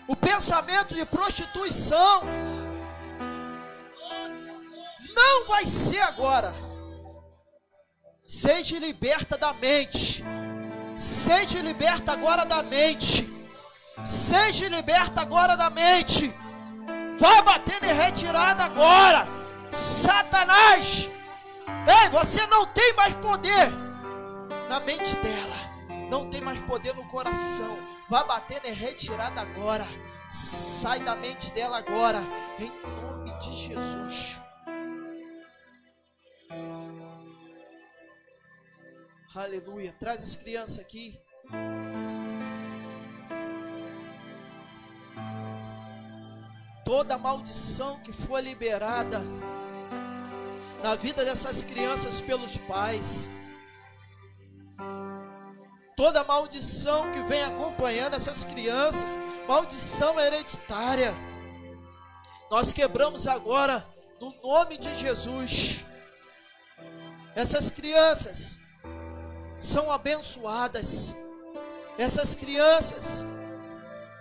O pensamento de prostituição. Não vai ser agora. Seja liberta da mente. Seja liberta agora da mente. Seja liberta agora da mente. Vai batendo em retirada agora. Satanás. Ei, você não tem mais poder na mente dela. Não tem mais poder no coração. Vai batendo em retirada agora. Sai da mente dela agora. Em nome de Jesus. Aleluia. Traz as crianças aqui. Toda maldição que foi liberada na vida dessas crianças pelos pais, toda maldição que vem acompanhando essas crianças, maldição hereditária, nós quebramos agora no nome de Jesus. Essas crianças são abençoadas. Essas crianças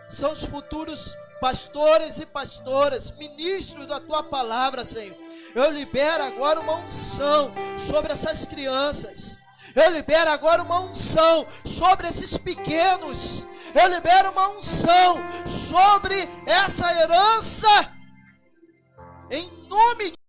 são os futuros pastores e pastoras, ministros da tua palavra, Senhor. Eu libero agora uma unção sobre essas crianças. Eu libero agora uma unção sobre esses pequenos. Eu libero uma unção sobre essa herança. Em nome de